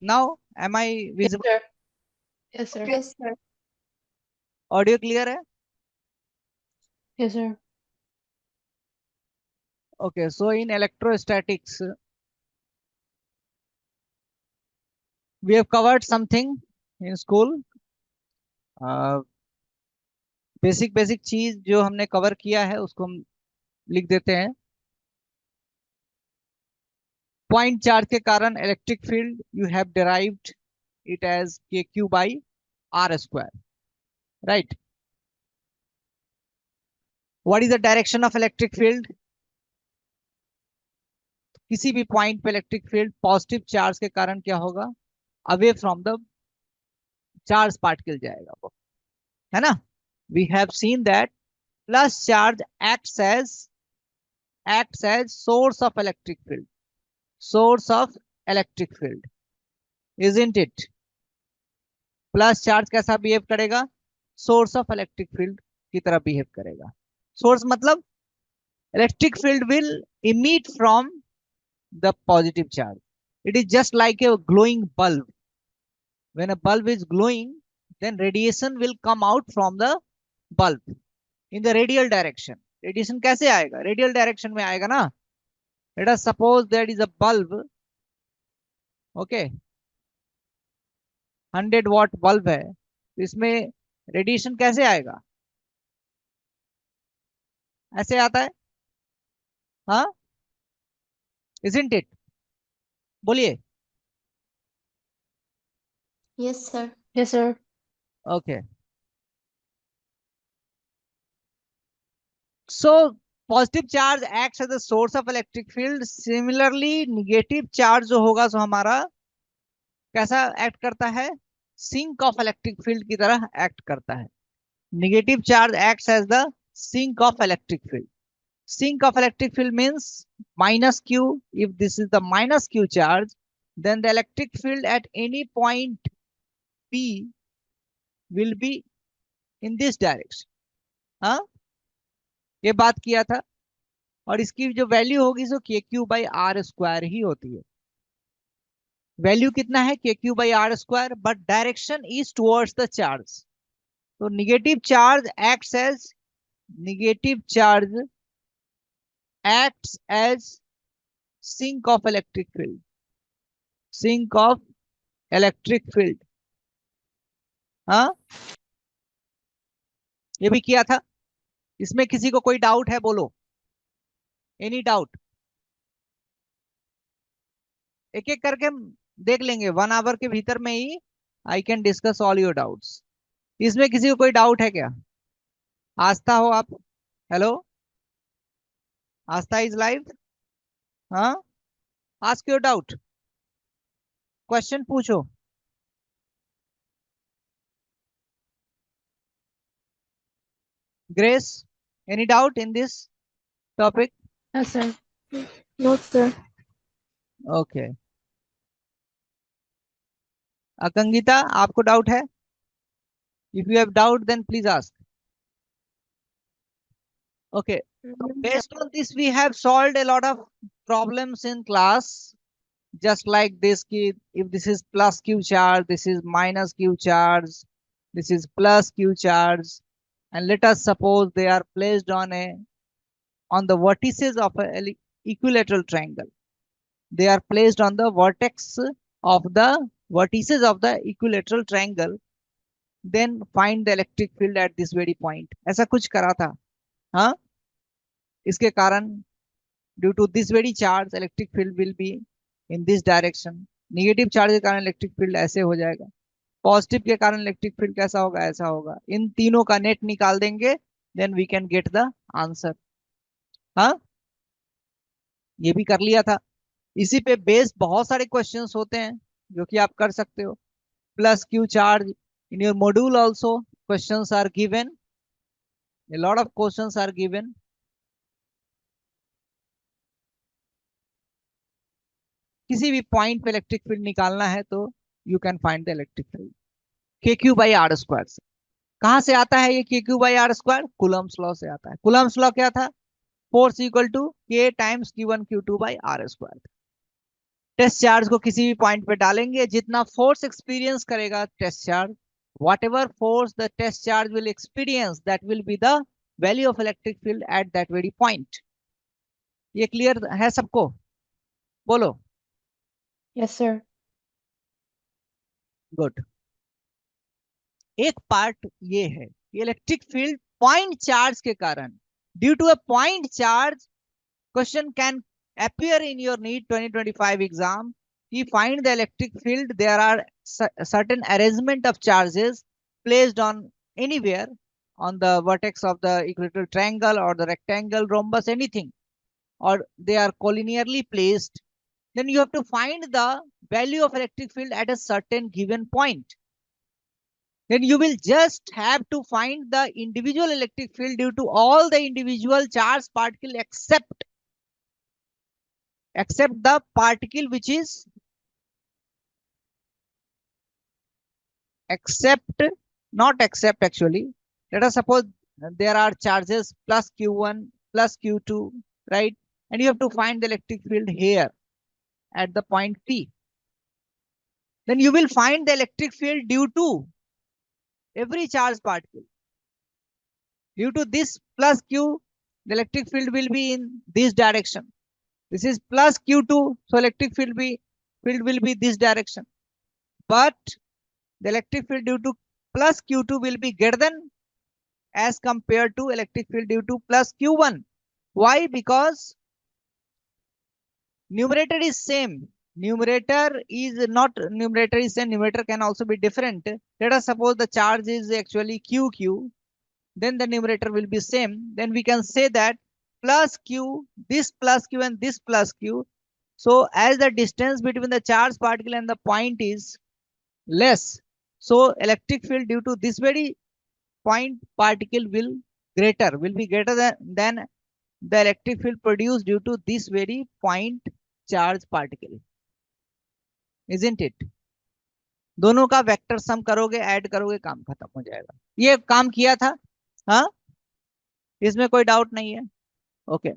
Now, am I Yes, visible? sir. Yes, sir. Yes, sir. Audio clear है? Yes, sir. Okay, so in electrostatics, we have covered something in school. Basic basic चीज जो हमने cover किया है उसको हम लिख देते हैं. पॉइंट चार्ज के कारण electric field you have derived it as kq by r square, right? What is the direction of electric field? किसी भी पॉइंट पे इलेक्ट्रिक फील्ड पॉजिटिव चार्ज के कारण क्या होगा? Away from the charge particle जाएगा वो, है ना? We have seen that plus charge acts as source of electric field, source of electric field, isn't it? Plus charge कैसा बिहेव करेगा? सोर्स ऑफ इलेक्ट्रिक फील्ड की तरह बिहेव करेगा. Source मतलब electric field will emit from the positive charge. It is just like a glowing bulb. When a bulb is glowing, then radiation will come out from the bulb in the radial direction. Radiation कैसे आएगा? Radial direction में आएगा ना. Let us suppose there is a bulb. Okay, 100 watt bulb है. इसमें radiation कैसे आएगा? ऐसे आता है, हाँ? Isn't it? बोलिए. Yes, sir. Yes, sir. Okay. So positive charge acts as a source of electric field. Similarly negative charge जो होगा सो हमारा कैसा एक्ट करता है? सिंक ऑफ इलेक्ट्रिक फील्ड की तरह एक्ट करता है. Negative charge acts as the sink of electric field. Sink of electric field means minus q. If this is the minus q charge, then the electric field at any point p will be in this direction. हाँ, ये बात किया था. और इसकी जो value होगी so k Q by are square ही होती है. वैल्यू कितना है? K Q by are square, but direction is towards the charge. तो negative charge acts as negative charge acts as sink of electric field, sink of electric field. हाँ, ये भी किया था. इसमें किसी को कोई डाउट है? बोलो, एनी डाउट? एक एक करके हम देख लेंगे. 1 आवर के भीतर में ही I can discuss all your doubts. इसमें किसी को कोई डाउट है क्या? आस्था हो आप? Hello, Aastha is live. हाँ, आस्क योर डाउट, क्वेश्चन पूछो. Grace, any doubt in this topic? Yes, sir. No, sir. Okay. अकंगिता, आपको डाउट है? If you have doubt then please ask. Okay, so based on this we have solved a lot of problems in class, just like this ki if this is plus q charge, this is minus q charge, this is plus q charge, and let us suppose they are placed on the vertices of a equilateral triangle. They are placed on the vertex of the vertices of the equilateral triangle. Then find the electric field at this very point. ऐसा कुछ करा था, हाँ? इसके कारण due to this very charge electric field will be in this direction. Negative charge के कारण electric field ऐसे हो जाएगा. पॉजिटिव के कारण इलेक्ट्रिक फील्ड कैसा होगा? ऐसा होगा. इन तीनों का नेट निकाल देंगे, then we can get the answer. हाँ, ये भी कर लिया था. इसी पे बेस्ड बहुत सारे क्वेश्चंस होते हैं जो कि आप कर सकते हो. Plus Q charge in your module also questions are given, a lot of questions are given. किसी भी पॉइंट पे इलेक्ट्रिक फील्ड निकालना है तो you can find the electric field K Q by are square से. कहां से आता है ये K Q by are square? Coulomb's law से आता है. कुलम्स लॉ क्या था? Force equal to K times Q one Q two by are square. Test charge को किसी भी पॉइंट पे डालेंगे, जितना फोर्स एक्सपीरियंस करेगा test charge, whatever force the test charge will experience, that will be the value of electric field at that very point. ये clear है सबको? बोलो. Yes, sir. गुड. एक पार्ट ये है, इलेक्ट्रिक फील्ड पॉइंट चार्ज के कारण, due to a point charge, question can appear in your NEET 2025 exam. You find the electric field, there are certain arrangement of charges placed on anywhere on the vertex of the equilateral triangle or the rectangle, rhombus, anything, or they are collinearly placed. Then you have to find the value of electric field at a certain given point. Then you will just have to find the individual electric field due to all the individual charged particle except the particle which is not except actually. Let us suppose there are charges plus q1 plus q2, right? And you have to find the electric field here at the point P. Then you will find the electric field due to every charged particle. Due to this plus q, the electric field will be in this direction. This is plus q2, so electric field will be this direction. But the electric field due to plus q2 will be greater than as compared to electric field due to plus q1. Why? Because numerator is same. Numerator is not numerator is same. Numerator can also be different. Let us suppose the charge is actually QQ. Then the numerator will be same. Then we can say that plus Q, this plus Q and this plus Q. So as the distance between the charge particle and the point is less, so electric field due to this very point particle will be greater than the electric field produced due to this very point charge particle. Isn't it? दोनों का vector sum करोगे, add करोगे, काम खत्म हो जाएगा. ये काम किया था, हाँ, इसमें कोई डाउट नहीं है. ओके.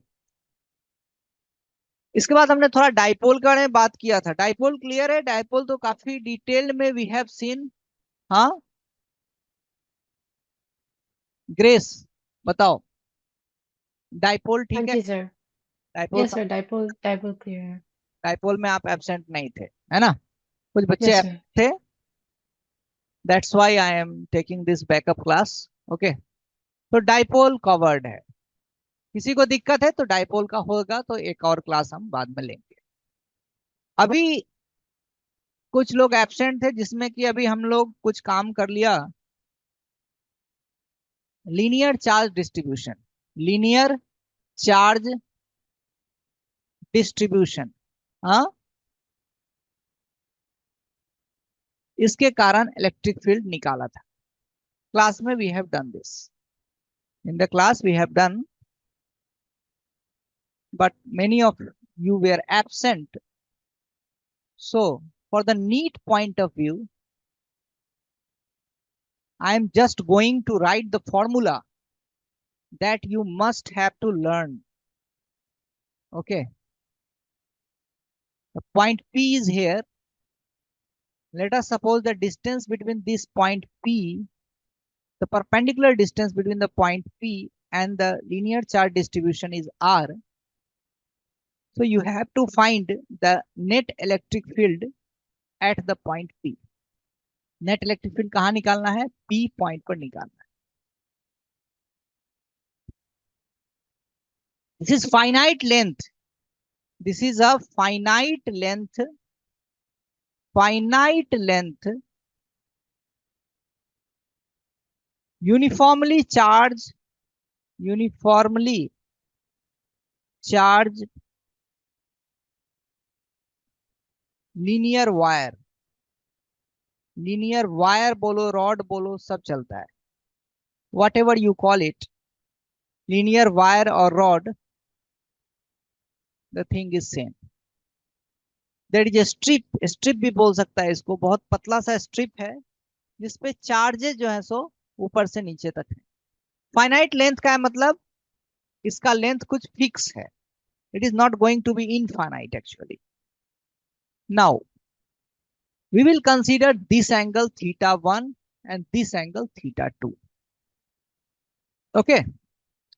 इसके बाद हमने थोड़ा डाइपोल के बारे में बात किया था. डाइपोल क्लियर है? डाइपोल तो काफी डिटेल में वी हैव सीन. हाँ, ग्रेस बताओ. डाइपोल ठीक है? Yes, sir. Dipole Yes, sir. Dipole clear. Dipole में आप एब्सेंट नहीं थे, है ना? कुछ बच्चे Yes, sir. थे. That's why I am taking this backup class. Okay. तो डाइपोल कवर्ड है. किसी को दिक्कत है तो डाइपोल का होगा तो एक और क्लास हम बाद में लेंगे. अभी कुछ लोग एब्सेंट थे जिसमें कि अभी हम लोग कुछ काम कर लिया. Linear charge distribution. Linear charge distribution, हाँ, इसके कारण इलेक्ट्रिक फील्ड निकाला था. क्लास में we have done this. In the class we have done, but many of you were absent. So for the NEET point of view, I am just going to write the formula that you must have to learn. Okay. The point P is here. Let us suppose the distance between this point P, the perpendicular distance between the point P and the linear charge distribution is R. So you have to find the net electric field at the point P. Net electric field कहाँ निकालना है? P point पर निकालना है. This is finite length. This is a finite length. Finite length uniformly charged linear wire बोलो, rod बोलो, सब चलता है. whatever you call it, linear wire और rod, the thing is same. There is a strip भी बोल सकता है इसको. बहुत पतला सा स्ट्रिप है जिसपे चार्जेस जो है सो ऊपर से नीचे तक है. फाइनाइट लेंथ का है मतलब इसका लेंथ कुछ फिक्स है. It is not going to be infinite actually. Now we will consider this angle theta 1 and this angle theta 2. Okay,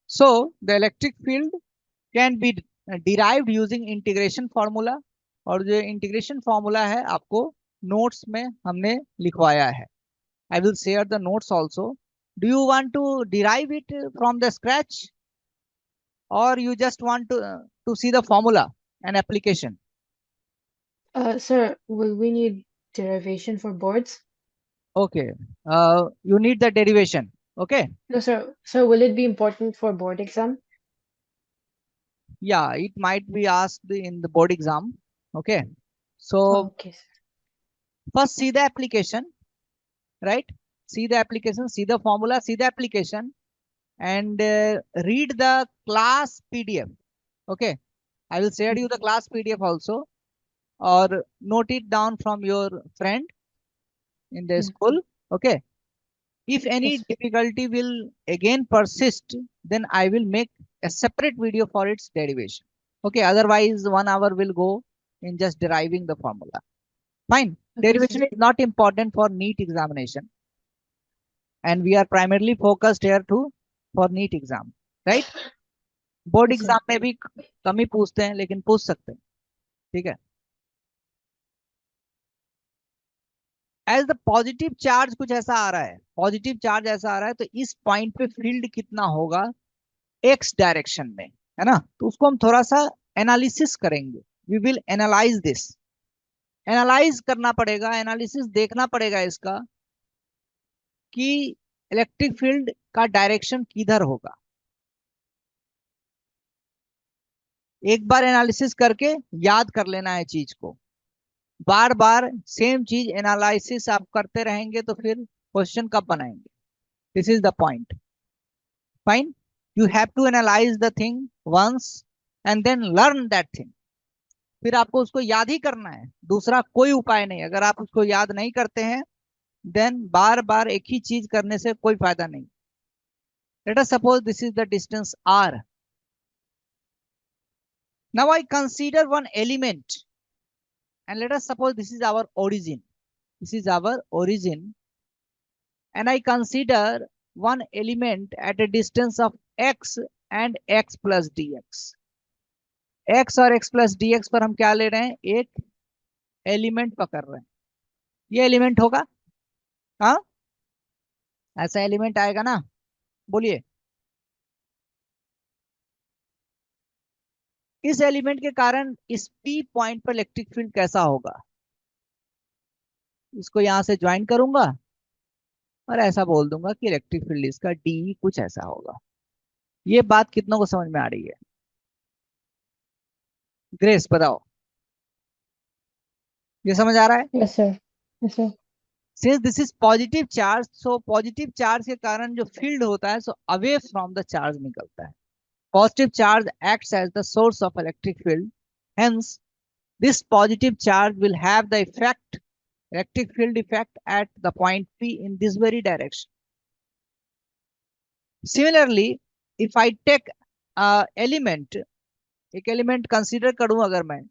so the electric field can be derived using integration formula, और जो integration formula है आपको notes में हमने लिखवाया है. I will share the notes also. Do you want to derive it from the scratch, or you just want to see the formula and application? Sir, will we need derivation for boards? Okay, you need the derivation. Okay, No, sir. Sir, will it be important for board exam? yeah, it might be asked in the board exam. Okay, so Okay, sir. first see the application, right? See the application, see the formula, see the application, and read the class PDF. Okay, I will share you the class PDF also, or note it down from your friend in the school. Okay, if any Yes, sir. difficulty will again persist, then I will make a separate video for its derivation. Okay, otherwise 1 hour will go in just deriving the formula. Fine. Okay, Derivation sir. is not important for NEET examination, and we are primarily focused here to for NEET exam, right? Board Yes, sir. Exam में भी कम ही पूछते हैं, लेकिन पूछ सकते हैं. ठीक है. एज द पॉजिटिव चार्ज कुछ ऐसा आ रहा है, पॉजिटिव चार्ज ऐसा आ रहा है, तो इस पॉइंट पे फील्ड कितना होगा एक्स डायरेक्शन में, है ना? तो उसको हम थोड़ा सा एनालिसिस करेंगे. We will analyse this. Analyse करना पड़ेगा, एनालिसिस देखना पड़ेगा इसका कि इलेक्ट्रिक फील्ड का डायरेक्शन किधर होगा. एक बार एनालिसिस करके याद कर लेना है चीज को. बार बार सेम चीज एनालिसिस आप करते रहेंगे तो फिर क्वेश्चन कब बनाएंगे? This is the point. Fine. You have to analyse the thing once and then learn that thing. फिर आपको उसको याद ही करना है, दूसरा कोई उपाय नहीं. अगर आप उसको याद नहीं करते हैं देन बार बार एक ही चीज करने से कोई फायदा नहीं. Let us suppose this is the distance r. Now I consider one element, and let us suppose this is our origin. This is our origin, and I consider one element at a distance of x and x plus dx. x और x plus dx पर हम क्या ले रहे हैं? एक element पकड़ रहे हैं. ये एलिमेंट होगा. हाँ, ऐसा एलिमेंट आएगा ना? बोलिए. इस एलिमेंट के कारण इस p पॉइंट पर इलेक्ट्रिक फील्ड कैसा होगा? इसको यहां से ज्वाइन करूंगा और ऐसा बोल दूंगा कि इलेक्ट्रिक फील्ड इसका d कुछ ऐसा होगा. ये बात कितनों को समझ में आ रही है? ग्रेस बताओ, ये समझ आ रहा है? Yes, sir. Yes, sir. Since this is positive charge, so positive charge के कारण जो फील्ड होता है so away from the charge निकलता है. Positive charge acts as the source of electric field, hence this positive charge will have the effect, electric field effect at the point P in this very direction. Similarly, if I take element, एक element consider करूं अगर मैं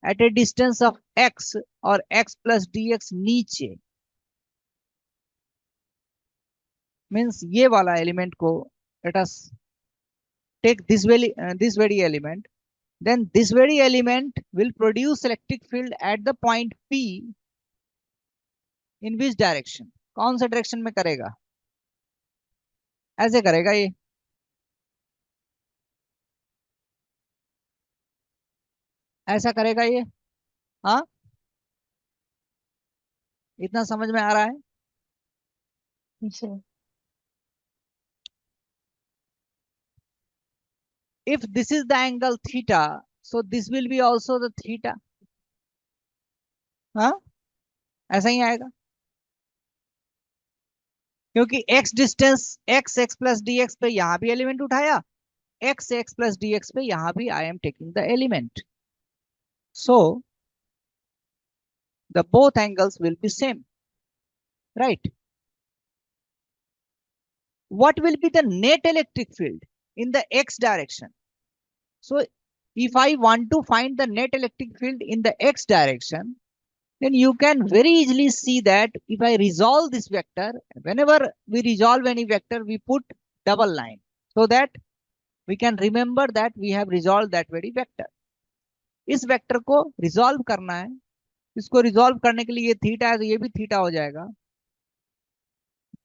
at a distance of x और x plus dx नीचे, means ये वाला element को let us take this very element, then this very element will produce electric field at the point P in which direction? कौन सा direction में करेगा? ऐसे करेगा ये. ऐसा करेगा ये. हाँ, इतना समझ में आ रहा है? Yes, sir. If this is the angle theta, so this will be also the theta. हाँ, ऐसा ही आएगा, क्योंकि x distance x plus dx पे यहां भी एलिमेंट उठाया, x प्लस dx पे यहां भी I am taking the element. So the both angles will be same, right? What will be the net electric field in the x direction? So if I want to find the net electric field in the x direction, then you can very easily see that if I resolve this vector, whenever we resolve any vector, we put double line so that we can remember that we have resolved that very vector. इस vector को resolve करना है, इसको resolve करने के लिए ये theta है तो ये भी थीटा हो जाएगा,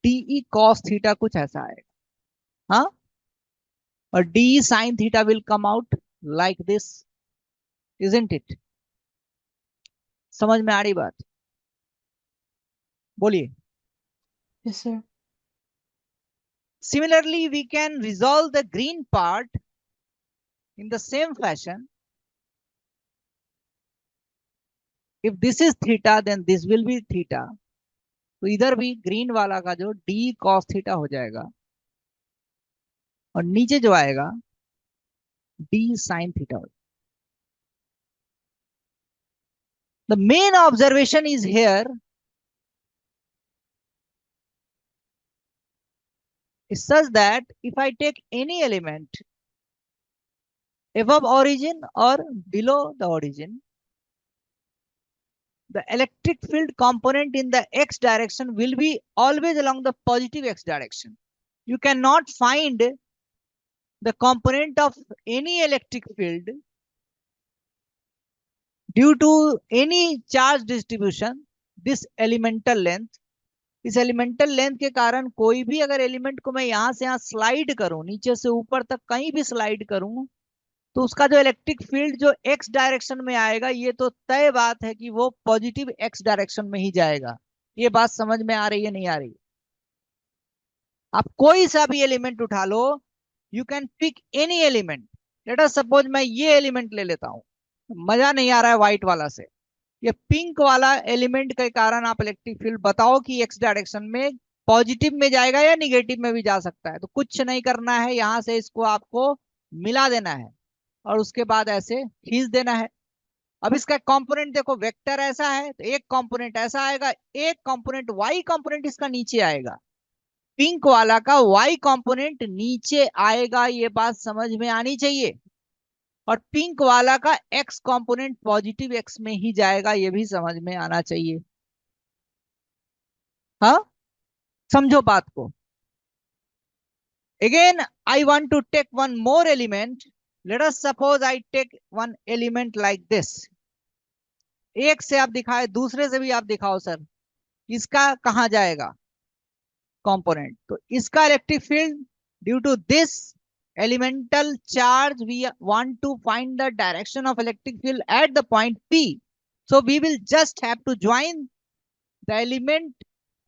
डी कॉस थीटा कुछ ऐसा आएगा, हाँ, और D sine theta will come out like this, isn't it? समझ में आ रही बात? बोलिए। Yes, sir. Similarly, we can resolve the green part in the same fashion. If this is theta, then this will be theta. तो इधर भी green वाला का जो डी कॉस थीटा हो जाएगा और नीचे जो आएगा डी साइन थीटा हो जाएगा. The main observation is here is such that if I take any element above origin or below the origin, the electric field component in the x direction will be always along the positive x direction. You cannot find the component of any electric field due to any charge distribution, this elemental length. इस elemental length के कारण कोई भी अगर element को मैं यहां से यहां स्लाइड करूं, नीचे से ऊपर तक कहीं भी स्लाइड करूं, तो उसका जो इलेक्ट्रिक फील्ड जो एक्स डायरेक्शन में आएगा, ये तो तय बात है कि वो पॉजिटिव एक्स डायरेक्शन में ही जाएगा. ये बात समझ में आ रही है नहीं आ रही? आप कोई सा भी एलिमेंट उठा लो, you can pick any element. Let us suppose मैं ये एलिमेंट ले लेता हूं, मजा नहीं आ रहा है व्हाइट वाला से, ये पिंक वाला एलिमेंट के कारण आप इलेक्ट्रिक फील्ड बताओ कि एक्स डायरेक्शन में पॉजिटिव में जाएगा या निगेटिव में भी जा सकता है. तो कुछ नहीं करना है, यहां से इसको आपको मिला देना है और उसके बाद ऐसे खींच देना है. अब इसका कंपोनेंट देखो, वेक्टर ऐसा है तो एक कंपोनेंट ऐसा आएगा, एक कंपोनेंट वाई कंपोनेंट इसका नीचे आएगा, पिंक वाला का वाई कंपोनेंट नीचे आएगा, ये बात समझ में आनी चाहिए. और पिंक वाला का एक्स कंपोनेंट पॉजिटिव एक्स में ही जाएगा, ये भी समझ में आना चाहिए. हाँ, समझो बात को. Again I want to take one more element. Let us suppose I take one element like this. एक से आप दिखाए, दूसरे से भी आप दिखाओ सर, इसका कहां जाएगा कंपोनेंट. तो इसका electric field due to this elemental charge, we want to find the direction of electric field at the point P. So we will just have to join the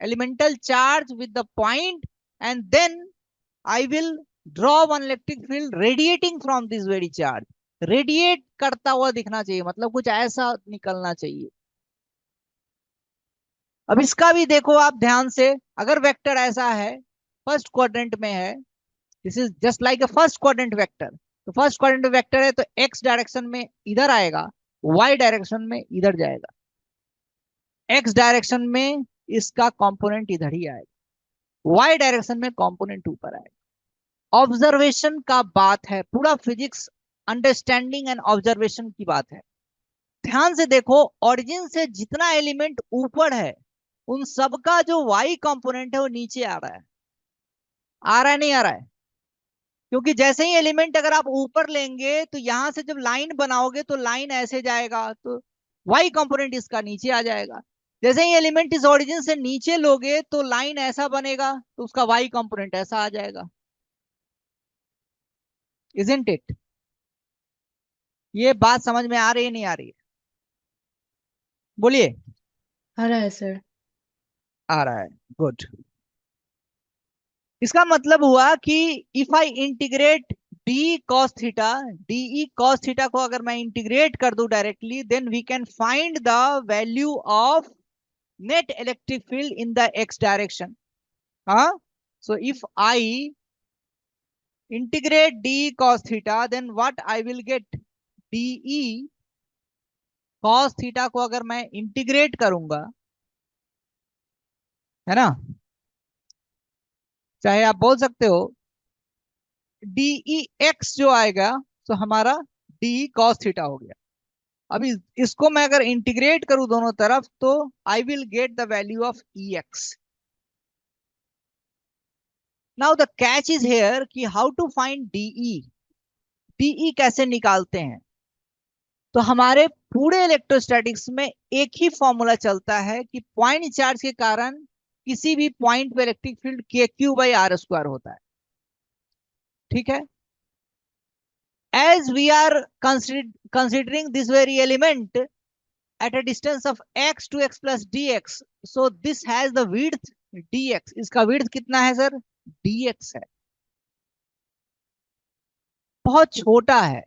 elemental charge with the point, and then I will draw one electric field radiating from this very charge. Radiate करता हुआ दिखना चाहिए, मतलब कुछ ऐसा निकलना चाहिए. अब इसका भी देखो आप ध्यान से, अगर वेक्टर ऐसा है, फर्स्ट क्वाड्रेंट में है, this is just like a first quadrant vector. तो फर्स्ट क्वाड्रेंट वेक्टर है तो एक्स डायरेक्शन में इधर आएगा, वाई डायरेक्शन में इधर जाएगा, एक्स डायरेक्शन में इसका कंपोनेंट इधर ही आएगा, वाई डायरेक्शन में कंपोनेंट ऊपर आएगा. ऑब्जर्वेशन का बात है, पूरा फिजिक्स अंडरस्टैंडिंग एंड ऑब्जर्वेशन की बात है. ध्यान से देखो, ओरिजिन से जितना एलिमेंट ऊपर है उन सबका जो वाई कंपोनेंट है वो नीचे आ रहा है. आ रहा है नहीं आ रहा है? क्योंकि जैसे ही एलिमेंट अगर आप ऊपर लेंगे तो यहां से जब लाइन बनाओगे तो लाइन ऐसे जाएगा, तो वाई कंपोनेंट इसका नीचे आ जाएगा. जैसे ही एलिमेंट इस ओरिजिन से नीचे लोगे तो लाइन ऐसा बनेगा, तो उसका वाई कंपोनेंट ऐसा आ जाएगा. Isn't it? ये बात समझ में आ रही है नहीं आ रही है? बोलिए. आ रहा है सर. आ रहा है, गुड. इसका मतलब हुआ कि if I integrate d cos theta, d cos theta को अगर मैं इंटीग्रेट कर दूं directly, then we can find the value of net electric field in the x direction. हाँ, so if I integrate d cos theta, then what I will get, d cos theta को अगर मैं integrate करूंगा, है ना, चाहे आप बोल सकते हो डी एक्स जो आएगा तो हमारा डी कॉस थीटा हो गया। अभी इसको मैं अगर इंटीग्रेट करूं दोनों तरफ तो I will get the value of E x. Now the catch is here कि how to find d E. D E कैसे निकालते हैं? तो हमारे पूरे इलेक्ट्रोस्टैटिक्स में एक ही फॉर्मूला चलता है कि पॉइंट चार्ज के कारण किसी भी पॉइंट पे electric field K Q by are square होता है। ठीक है, as we are considering this very element at a distance of x to x plus dx, so this has the width dx। इसका width कितना है sir? dx है, बहुत छोटा है।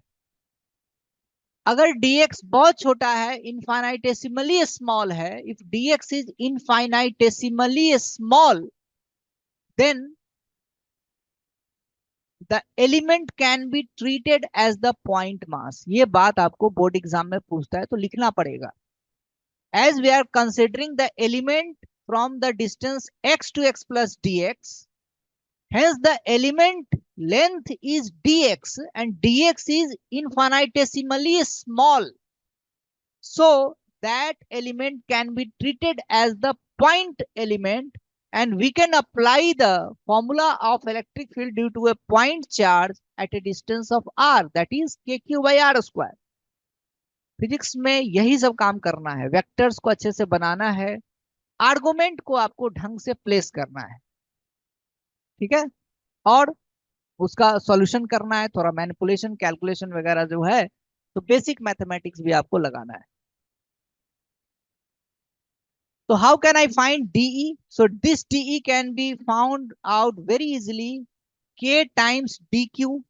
अगर dx बहुत छोटा है, इनफाइनाइटेसिमली स्मॉल है, if dx is infinitesimally small, then the element can be treated as the point mass। ये बात आपको बोर्ड एग्जाम में पूछता है तो लिखना पड़ेगा। As we are considering the element from the distance x to x plus dx, hence the element length is dx and dx is infinitesimally small, so that element can be treated as the point element and we can apply the formula of electric field due to a point charge at a distance of r, that is kq by r square। Physics में यही सब काम करना है, vectors को अच्छे से बनाना है, आर्गुमेंट को आपको ढंग से प्लेस करना है। ठीक है, और उसका सॉल्यूशन करना है, थोड़ा मैनिपुलेशन कैलकुलेशन वगैरह जो है, तो बेसिक मैथमेटिक्स भी आपको लगाना है। तो how can I find d E? So this d E can be found out very easily, k times d q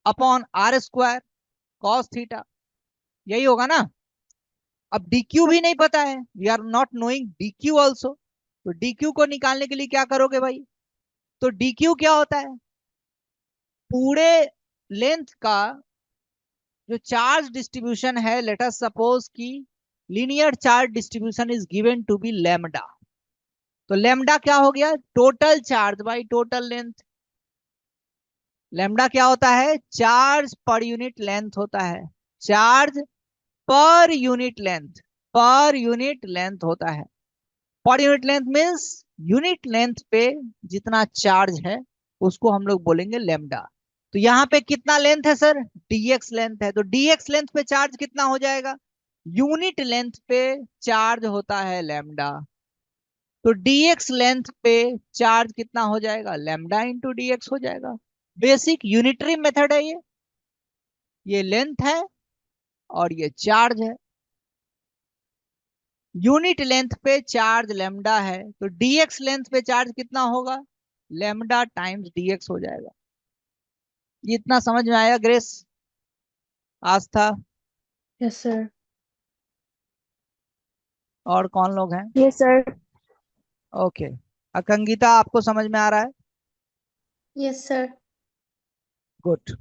upon r square cos theta, यही होगा ना। अब dq भी नहीं पता है, we are not knowing dq also, तो dq को निकालने के लिए क्या करोगे भाई? तो dq क्या होता है? पूरे लेंथ का जो चार्ज डिस्ट्रीब्यूशन है, लेट अस सपोज कि linear charge distribution is given to be lambda, तो लैम्डा क्या हो गया? Total charge by total length. Lambda क्या होता है? चार्ज पर यूनिट लेंथ होता है, charge per unit length, per unit length होता है। Per unit length means unit length पे जितना चार्ज है उसको हम लोग बोलेंगे लेमडा। तो यहाँ पे कितना लेंथ है सर? dx लेंथ है, तो dx लेंथ पे चार्ज कितना हो जाएगा? यूनिट लेंथ पे चार्ज होता है लेमडा, तो dx लेंथ पे चार्ज कितना हो जाएगा? लेमडा इंटू dx हो जाएगा। बेसिक यूनिटरी मेथड है ये लेंथ है और ये चार्ज है। यूनिट लेंथ पे चार्ज लेमडा है, तो dx लेंथ पे चार्ज कितना होगा? लेमडा टाइम्स dx हो जाएगा। ये इतना समझ में आया ग्रेस, आस्था Yes, sir. और कौन लोग हैं? Yes, sir. ओके, अकंगिता आपको समझ में आ रहा है? Yes, sir. Good.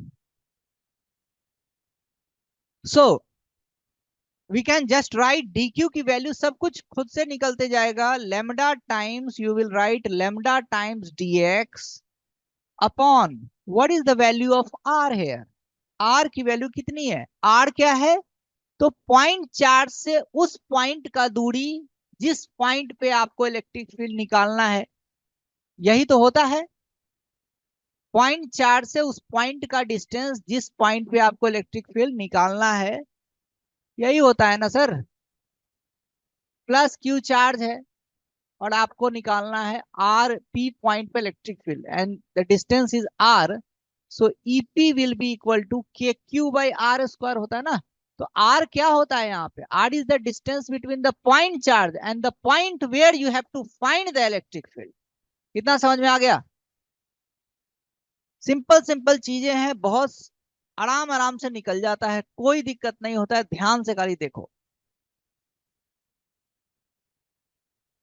So we can just write dq की वैल्यू, सब कुछ खुद से निकलते जाएगा। Lambda times, you will write lambda times dx upon what is the value of r here? r की वैल्यू कितनी है? r क्या है? तो पॉइंट चार्ज से उस पॉइंट का दूरी जिस पॉइंट पे आपको इलेक्ट्रिक फील्ड निकालना है, यही तो होता है। पॉइंट चार्ज से उस पॉइंट का डिस्टेंस जिस पॉइंट पे आपको इलेक्ट्रिक फील्ड निकालना है, यही होता है ना सर। प्लस क्यू चार्ज है और आपको निकालना है आर पी पॉइंट पे electric field and the distance is R, so EP will be equal to K Q by are square होता है ना। तो आर क्या होता है यहाँ पे? R is the distance between the point charge and the point where you have to find the electric field. कितना समझ में आ गया? सिंपल सिंपल चीजें हैं, बहुत आराम आराम से निकल जाता है, कोई दिक्कत नहीं होता है। ध्यान से खाली देखो,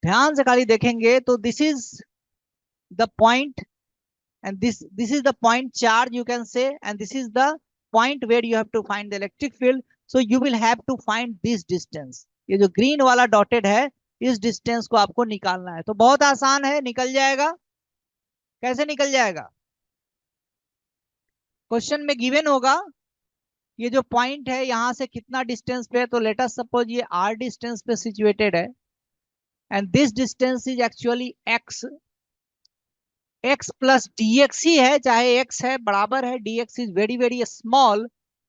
ध्यान से खाली देखेंगे तो this is the point and this is the point charge you can say, and this is the point where you have to find the electric field, so you will have to find this distance। ये जो green वाला dotted है, इस distance को आपको निकालना है। तो बहुत आसान है, निकल जाएगा। कैसे निकल जाएगा? क्वेश्चन में गिवन होगा ये जो पॉइंट है यहाँ से कितना डिस्टेंस पे है, तो लेट अस सपोज ये r डिस्टेंस पे सिचुएटेड है and this distance is actually x, x plus dx ही है, चाहे x है बराबर है, dx is very very small,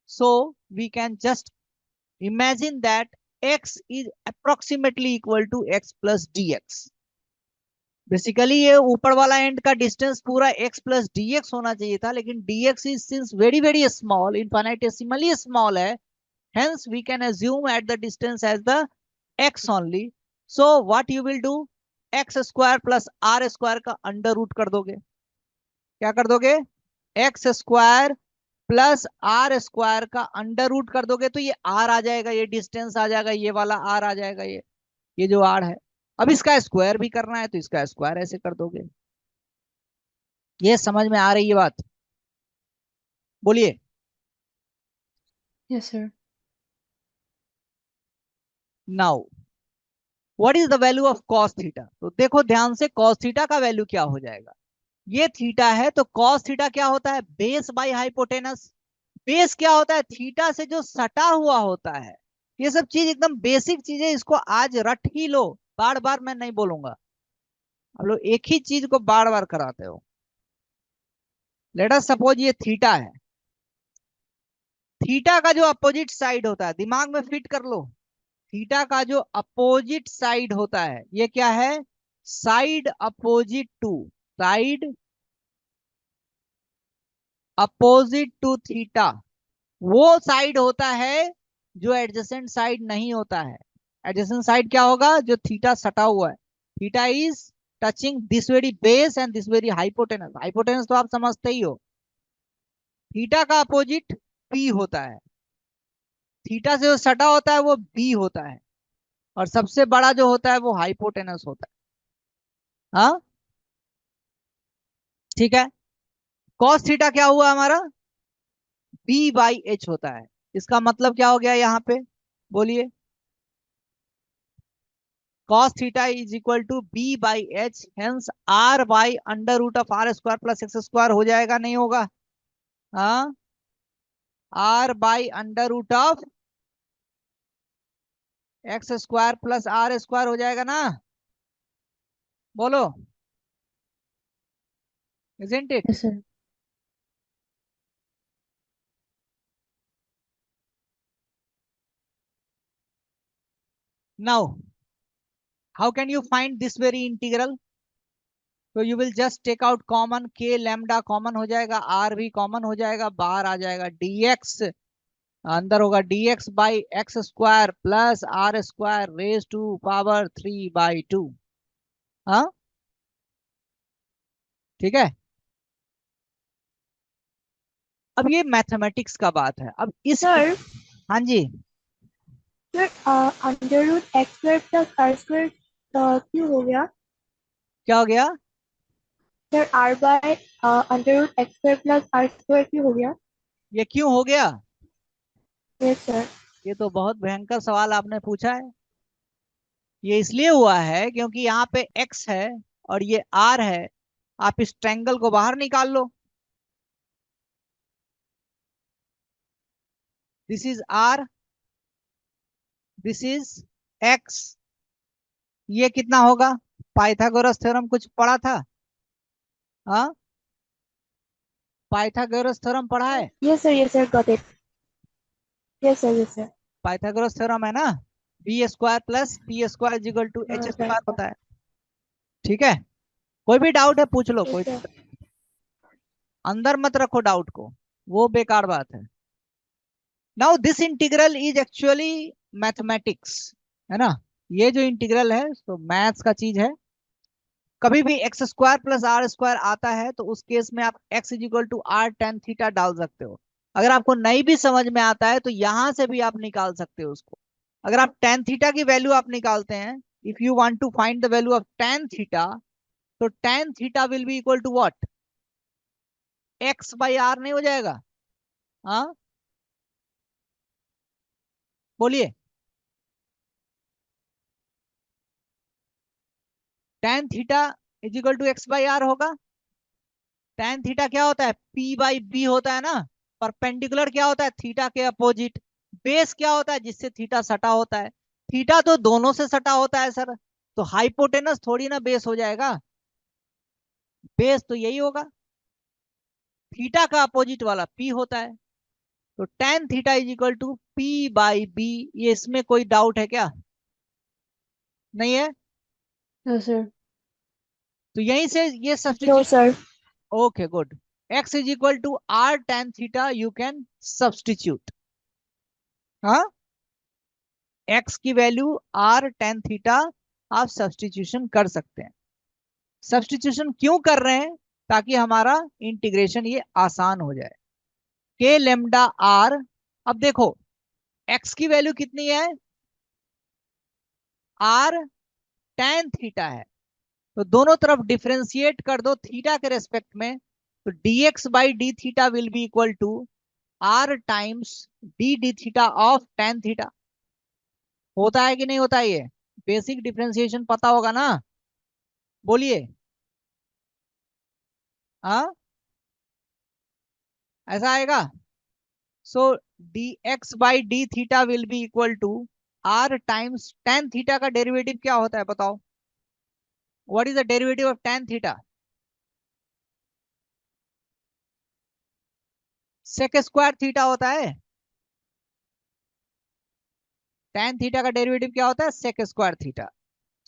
so we can just imagine that x is approximately equal to x plus dx। Basically ये ऊपर वाला एंड का डिस्टेंस पूरा x प्लस dx होना चाहिए था, लेकिन dx is since very very small, infinitesimally small है, hence we can assume at the distance as the x only। so what you will do, x square plus r square का under root कर दोगे। क्या कर दोगे, x square plus are square का under root कर दोगे, तो ये r आ जाएगा, ये डिस्टेंस आ जाएगा, ये वाला r आ जाएगा, ये जो r है। अब इसका स्क्वायर भी करना है तो इसका स्क्वायर ऐसे कर दोगे। ये समझ में आ रही है बात, बोलिए। Yes, sir. Now what is the value of cos theta, तो देखो ध्यान से cos थीटा का वैल्यू क्या हो जाएगा। ये थीटा है तो cos थीटा क्या होता है, बेस बाई हाइपोटेनस। बेस क्या होता है, थीटा से जो सटा हुआ होता है। ये सब चीज एकदम बेसिक चीज है, इसको आज रट ही लो, बार बार मैं नहीं बोलूंगा। आप लोग एक ही चीज को बार बार कराते हो। लेट अस सपोज ये थीटा है, थीटा का जो अपोजिट साइड होता है दिमाग में फिट कर लो, थीटा का जो अपोजिट साइड होता है ये क्या है, side opposite to, side opposite to theta, वो साइड होता है जो एडजेसेंट साइड नहीं होता है। एडजेसेंट साइड क्या होगा, जो थीटा सटा हुआ है। Theta is touching this very base and this very hypotenuse, hypotenuse तो आप समझते ही हो। थीटा का अपोजिट पी होता है, थीटा से जो सटा होता है वो बी होता है, और सबसे बड़ा जो होता है वो हाइपोटेनस होता है। हाँ ठीक है। कॉस थीटा क्या हुआ हमारा, बी बाई एच होता है। इसका मतलब क्या हो गया यहाँ पे, बोलिए। cos theta is equal to B by H, hence R by under root of R square plus X square हो जाएगा, नहीं होगा। हाँ, R by under root of X square plus are square हो जाएगा ना, बोलो, isn't it? Yes, sir. Now how can you find this very integral, तो you will just take out common, K lambda common हो जाएगा, are भी common हो जाएगा, बाहर आ जाएगा dx, अंदर होगा dx by X square plus are square raise to power 3/2। हाँ ठीक है। अब ये मैथमेटिक्स का बात है, अब इस सर हाँ जी, sir under root x square plus are square क्यों हो गया? क्या हो गया, sir r by under root x square plus are square क्यों हो गया? ये क्यों हो गया, यस सर। ये तो बहुत भयंकर सवाल आपने पूछा है। ये इसलिए हुआ है क्योंकि यहाँ पे x है और ये r है, आप इस ट्रायंगल को बाहर निकाल लो, this is r, this is x, ये कितना होगा, पाइथागोरस थ्योरम कुछ पढ़ा था, हाँ पाइथागोरस थ्योरम पढ़ा है, yes sir got it. Yes sir. Pythagoras theorem है ना, B square plus P square equal to H हाँ सर। स्क्वायर होता है। ठीक है, कोई भी डाउट है पूछ लो, कोई यस सर। अंदर मत रखो डाउट को, वो बेकार बात है। Now this integral is actually mathematics, है ना, ये जो इंटीग्रल है तो मैथ्स का चीज है। कभी भी X square plus are square आता है तो उस केस में आप X is equal to R tan theta डाल सकते हो। अगर आपको नहीं भी समझ में आता है तो यहां से भी आप निकाल सकते हो उसको। अगर आप टेन थीटा की वैल्यू आप निकालते हैं, if you want to find the value of tan theta, तो tan theta will be equal to what, x by r नहीं हो जाएगा। हाँ बोलिए, tan theta is equal to x by r होगा। टेन थीटा क्या होता है, पी बाई बी होता है ना, परपेंडिकुलर क्या होता है? थीटा के अपोजिट। बेस क्या होता है? जिससे थीटा सटा होता है। थीटा तो दोनों से सटा होता है सर, तो हाइपोटेनस थोड़ी ना बेस हो जाएगा, बेस तो यही होगा। थीटा का अपोजिट वाला पी होता है, तो tan theta is equal to P by B. ये इसमें कोई डाउट है क्या? नहीं है? No, sir. तो यहीं से ये No, substitute. sir. Okay good. x is equal to R tan theta you can substitute. हाँ, x की वैल्यू r tan थीटा आप सब्स्टिट्यूशन कर सकते हैं। सब्स्टिट्यूशन क्यों कर रहे हैं? ताकि हमारा इंटीग्रेशन ये आसान हो जाए। के लेमडा आर। अब देखो x की वैल्यू कितनी है? r tan थीटा है, तो दोनों तरफ डिफरेंशिएट कर दो थीटा के रेस्पेक्ट में, तो dx by D theta will be equal to r times D D theta of tan theta. होता है कि नहीं होता है? ये बेसिक डिफरेंशिएशन पता होगा ना? बोलिए। हाँ, ऐसा आएगा। So dx by D theta will be equal to r times tan theta का डेरिवेटिव क्या होता है बताओ? What is the derivative of tan theta? Sec square theta होता है। tan थीटा का डेरिवेटिव क्या होता है? Sec square theta.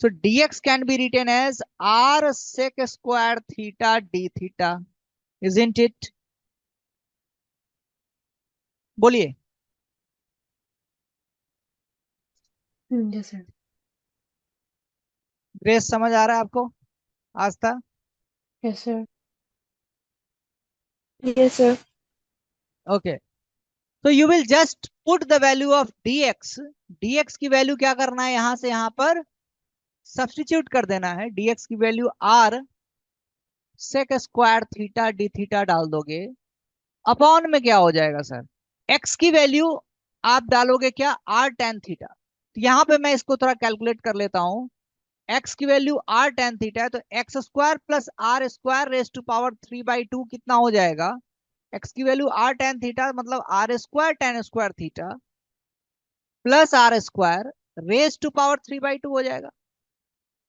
So dx can be written as r sec square theta d theta, isn't it? बोलिए। Yes, sir. ग्रेस समझ आ रहा है आपको? Aastha? Yes, sir. Yes, sir. Okay, तो you will just put the value of dx। dx की value क्या करना है? यहां से यहां पर सब्स्टिट्यूट कर देना है। dx की वैल्यू r sec square theta D theta डाल दोगे। अपॉन में क्या हो जाएगा सर? x की वैल्यू आप डालोगे क्या? r tan theta. तो यहां पे मैं इसको थोड़ा कैलकुलेट कर लेता हूं। x की वैल्यू r tan थीटा है, तो X square plus are square raise to power 3/2 कितना हो जाएगा? x की वैल्यू r tan थीटा मतलब R square tan square theta plus are square raise to power 3/2 हो जाएगा।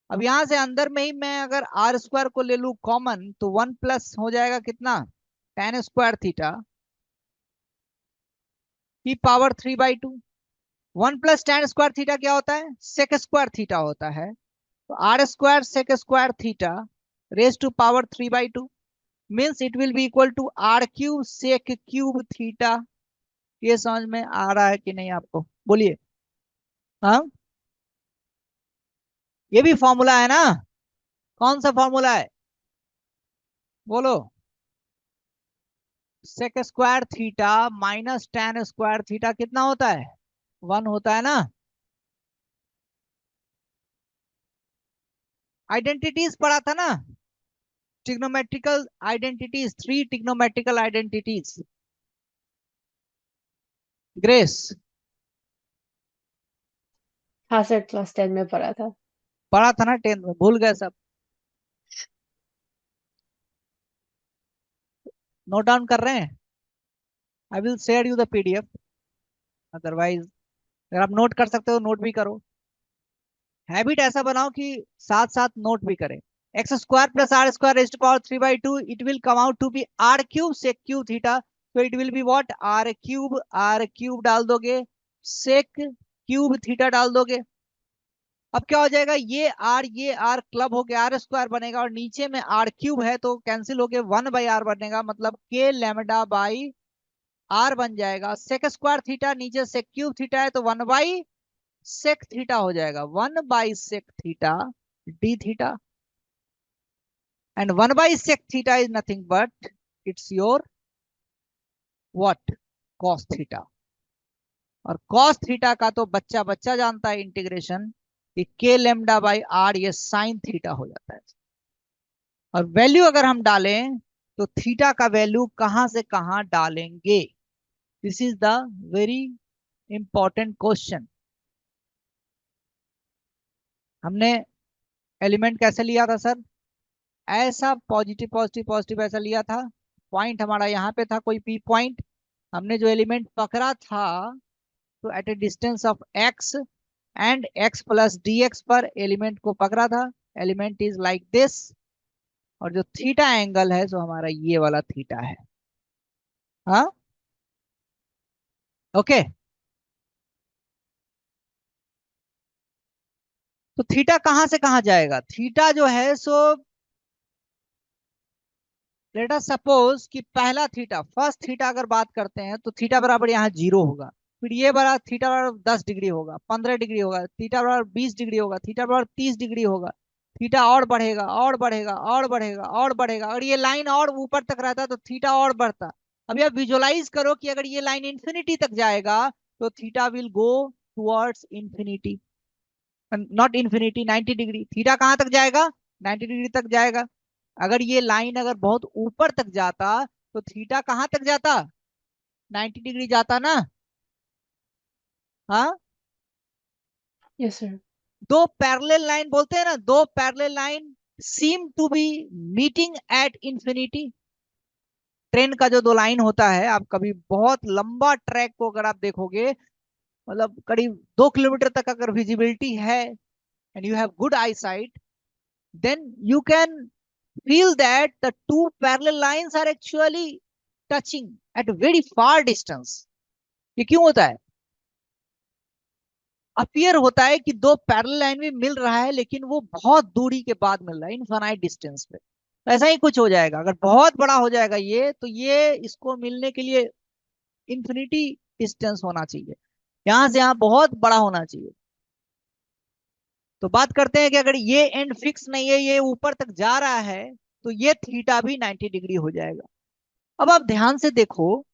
अब यहां से अंदर में ही मैं अगर आर स्क्वायर को ले लू कॉमन, तो 1 प्लस हो जाएगा कितना? tan स्क्वायर थीटा की power 3/2। 1 plus tan square theta क्या होता है? सेक स्क्वायर थीटा होता है। तो R square sec square theta raise to power 3/2 means it will be equal to R cube sec cube theta. ये समझ में आ रहा है कि नहीं आपको? बोलिए। हाँ, ये भी फॉर्मूला है ना? कौन सा फॉर्मूला है? बोलो। Sec square theta minus tan square theta कितना होता है? 1 होता है ना? आइडेंटिटीज पढ़ा था ना? Trigonometrical identities, 3 trigonometrical identities. Grace हाँ सर, क्लास 10 में पढ़ा था। पढ़ा था ना 10th में? भूल गए सब? नोट डाउन कर रहे हैं? I will share you the PDF, otherwise अगर आप नोट कर सकते हो नोट भी करो। हैबिट ऐसा बनाओ कि साथ साथ नोट भी करें। X square plus are square raised to power 3/2 it will come out to be r cube sec cube theta. तो it will be what? R cube डाल दोगे, सेक क्यूब थीटा डाल दोगे। अब क्या हो जाएगा? ये आर क्लब होके आर स्क्वायर बनेगा, और नीचे में आर क्यूब है तो कैंसिल होके 1/r बनेगा, मतलब के लेमडा बाई आर बन जाएगा। सेक स्क्वायर थीटा नीचे सेक क्यूब थीटा है, तो 1 सेक थीटा हो जाएगा। 1/sec theta D theta, and 1/sec theta is nothing but it's your what? cos theta. और cos थीटा का तो बच्चा बच्चा जानता है इंटीग्रेशन, कि के लेमडा बाई आर ये साइन थीटा हो जाता है। और वैल्यू अगर हम डालें तो थीटा का वैल्यू कहां से कहां डालेंगे? This is the very important question. हमने एलिमेंट कैसे लिया था सर? ऐसा पॉजिटिव पॉजिटिव पॉजिटिव ऐसा लिया था। पॉइंट हमारा यहाँ पे था कोई पी पॉइंट, हमने जो एलिमेंट पकड़ा था, तो at a distance of x and x plus dx पर एलिमेंट को पकड़ा था। एलिमेंट इज लाइक दिस, और जो थीटा एंगल है, सो हमारा ये वाला थीटा है। हाँ, ओके। तो थीटा कहां से कहां जाएगा? थीटा जो है सो, लेट अस सपोज कि पहला थीटा, फर्स्ट थीटा अगर बात करते हैं, तो थीटा बराबर यहाँ 0 होगा। फिर ये बड़ा थीटा बराबर 10 डिग्री होगा, 15 डिग्री होगा, थीटा बराबर 20 डिग्री होगा, थीटा बराबर 30 डिग्री होगा। थीटा और बढ़ेगा और बढ़ेगा और बढ़ेगा और बढ़ेगा। अगर ये लाइन और ऊपर तक रहता तो थीटा और बढ़ता। अभी आप विजुअलाइज करो कि अगर ये लाइन इंफिनिटी तक जाएगा, तो theta will go towards infinity, not infinity, 90 degree. Theta कहां तक जाएगा? 90 डिग्री तक जाएगा। अगर ये लाइन अगर बहुत ऊपर तक जाता, तो थीटा कहां तक जाता? 90 डिग्री जाता ना। हाँ, Yes, sir. दो पैरेलल लाइन बोलते हैं ना, दो parallel line seem to be meeting at infinity. Train का जो दो लाइन होता है, आप कभी बहुत लंबा ट्रैक को अगर आप देखोगे, मतलब करीब 2 किलोमीटर तक अगर विजिबिलिटी है and you have good I site, then you can feel that the two parallel lines are actually touching at a very far distance. ये क्यों होता है? अपीयर होता है कि दो पैरेलल लाइन में मिल रहा है, लेकिन वो बहुत दूरी के बाद मिल रहा है, इनफाइनाइट डिस्टेंस पे। तो ऐसा ही कुछ हो जाएगा। अगर बहुत बड़ा हो जाएगा ये, तो ये इसको मिलने के लिए इंफिनिटी डिस्टेंस होना चाहिए, यहां से यहां बहुत बड़ा होना चाहिए। तो बात करते हैं कि अगर ये एंड फिक्स नहीं है, ये ऊपर तक जा रहा है, तो ये थीटा भी 90 डिग्री हो जाएगा। अब आप ध्यान से देखो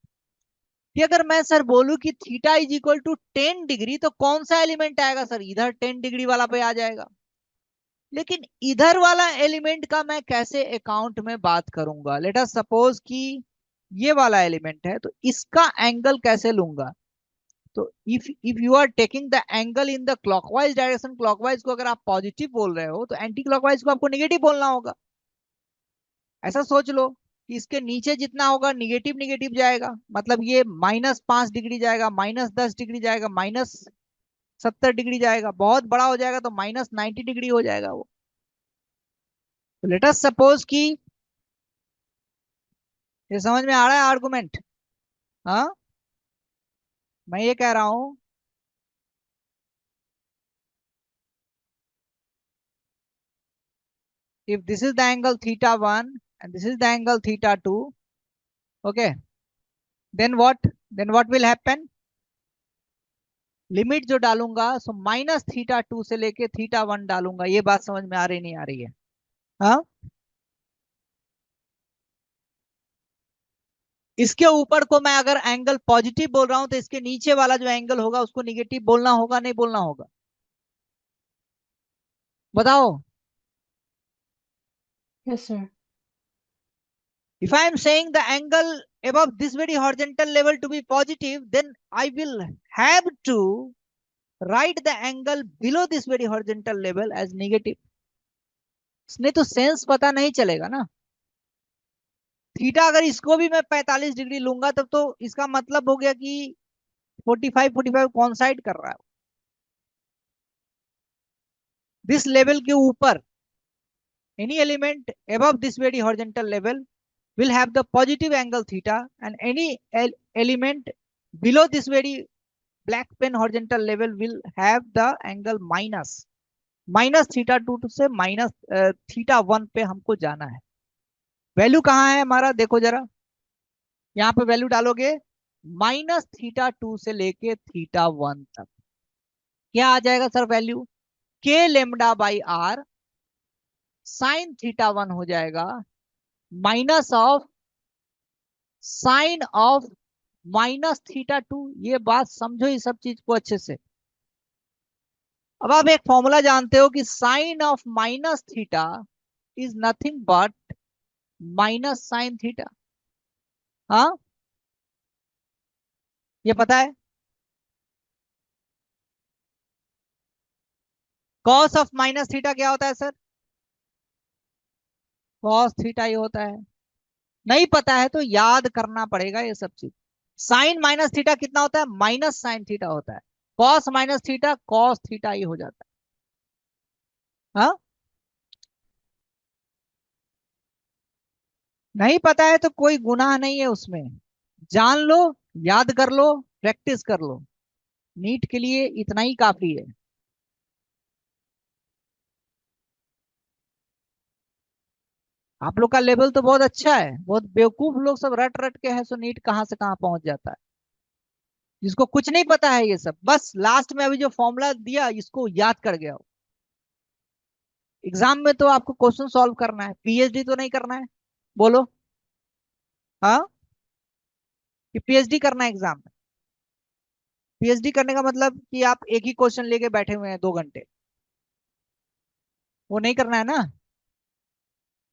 कि अगर मैं सर बोलूं कि theta is equal to 10 degree, तो कौन सा एलिमेंट आएगा सर? इधर 10 डिग्री वाला पे आ जाएगा। लेकिन इधर वाला एलिमेंट का मैं कैसे अकाउंट में बात करूंगा? लेट अस सपोज कि ये वाला एलिमेंट है, तो इसका एंगल कैसे लूंगा? तो if you are taking the angle in the clockwise direction, clockwise को अगर आप पॉजिटिव बोल रहे हो, तो एंटी क्लॉकवाइज को आपको निगेटिव बोलना होगा। ऐसा सोच लो कि इसके नीचे जितना होगा निगेटिव निगेटिव जाएगा, मतलब ये -5 डिग्री जाएगा, -10 डिग्री जाएगा, -70 डिग्री जाएगा, बहुत बड़ा हो जाएगा तो -90 डिग्री हो जाएगा वो। तो लेट अस सपोज कि, ये समझ में आ रहा है आर्गुमेंट? हाँ, मैं ये कह रहा हूं, if this is the angle θ1 and this is the angle θ2, okay, then what will happen? Limit जो डालूंगा, सो -θ2 से लेके θ1 डालूंगा। ये बात समझ में आ रही नहीं आ रही है? हाँ, इसके ऊपर को मैं अगर एंगल पॉजिटिव बोल रहा हूं, तो इसके नीचे वाला जो एंगल होगा उसको निगेटिव बोलना होगा, नहीं बोलना होगा? बताओ। Yes, sir. If I am saying the angle above this very horizontal level to be positive, then I will have to write the angle below this very horizontal level as negative. इसमें तो sense पता नहीं चलेगा ना। Theta अगर इसको भी मैं 45 डिग्री लूंगा, तब तो इसका मतलब हो गया कि 45 कॉन्साइड कर रहा है। दिस लेवल के ऊपर, any element above this very horizontal level will have the positive angle theta, and any element below this very black pen horizontal level will have the angle -θ2 से -θ1 पे हमको जाना है। वैल्यू कहाँ है हमारा? देखो जरा, यहाँ पे वैल्यू डालोगे -θ2 से लेके θ1 तक। क्या आ जाएगा sir value? k λ/r sign θ1 हो जाएगा माइनस ऑफ साइन ऑफ -θ2। ये बात समझो इस सब चीज को अच्छे से। अब आप एक फॉर्मूला जानते हो कि sine of -θ is nothing but -sin θ। हाँ, ये पता है। कॉस ऑफ -θ क्या होता है सर? cos θ ही होता है। नहीं पता है तो याद करना पड़ेगा ये सब चीज। साइन माइनस थीटा कितना होता है? माइनस साइन थीटा होता है। Cos minus theta cos theta ही हो जाता है। हाँ, नहीं पता है तो कोई गुनाह नहीं है उसमें, जान लो, याद कर लो, प्रैक्टिस कर लो, नीट के लिए इतना ही काफी है। आप लोग का लेवल तो बहुत अच्छा है, बहुत बेवकूफ लोग सब रट रट के है, सो नीट कहाँ से कहाँ पहुंच जाता है। जिसको कुछ नहीं पता है ये सब, बस लास्ट में अभी जो फॉर्मूला दिया इसको याद कर गया हो। एग्जाम में तो आपको क्वेश्चन सॉल्व करना है, पीएचडी तो नहीं करना है। बोलो। हाँ, कि पीएचडी करना है एग्जाम में? पीएचडी करने का मतलब कि आप एक ही क्वेश्चन लेके बैठे हुए हैं 2 घंटे, वो नहीं करना है ना।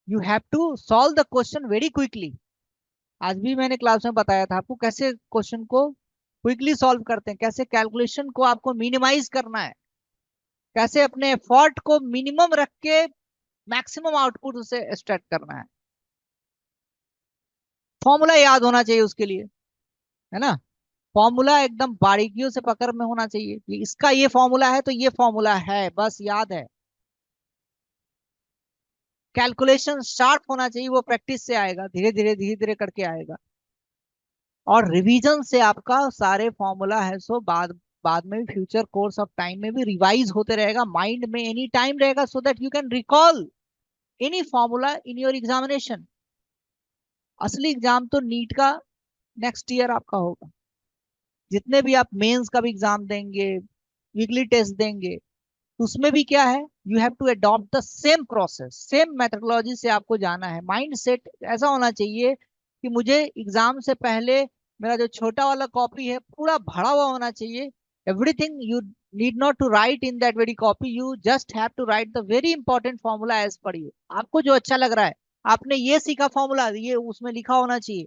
You have to solve the question very quickly. आज भी मैंने क्लास में बताया था आपको कैसे क्वेश्चन को क्विकली सॉल्व करते हैं, कैसे कैलकुलेशन को आपको मिनिमाइज करना है, कैसे अपने एफर्ट को मिनिमम रख के मैक्सिमम आउटपुट उसे एक्सट्रैक्ट करना है। फॉर्मूला याद होना चाहिए उसके लिए, है ना। फॉर्मूला एकदम बारीकियों से पकड़ में होना चाहिए कि इसका ये फॉर्मूला है तो ये फॉर्मूला है, बस याद है। कैलकुलेशन शार्प होना चाहिए, वो प्रैक्टिस से आएगा, धीरे धीरे करके आएगा। और रिवीजन से आपका सारे फॉर्मूला है सो बाद बाद में भी फ्यूचर कोर्स ऑफ टाइम में भी रिवाइज होते रहेगा, माइंड में एनी टाइम रहेगा, सो that you can recall any formula in your examination. असली एग्जाम तो नीट का नेक्स्ट ईयर आपका होगा। जितने भी आप मेंस का भी एग्जाम देंगे, वीकली टेस्ट देंगे, तो उसमें भी क्या है, you have to adopt the same process, same methodology से आपको जाना है। माइंड सेट ऐसा होना चाहिए कि मुझे एग्जाम से पहले मेरा जो छोटा वाला कॉपी है पूरा भरा हुआ होना चाहिए। Everything you need not to write in that very copy, you just have to write the very important formula as per you. आपको जो अच्छा लग रहा है, आपने ये सीखा फॉर्मूला, ये उसमें लिखा होना चाहिए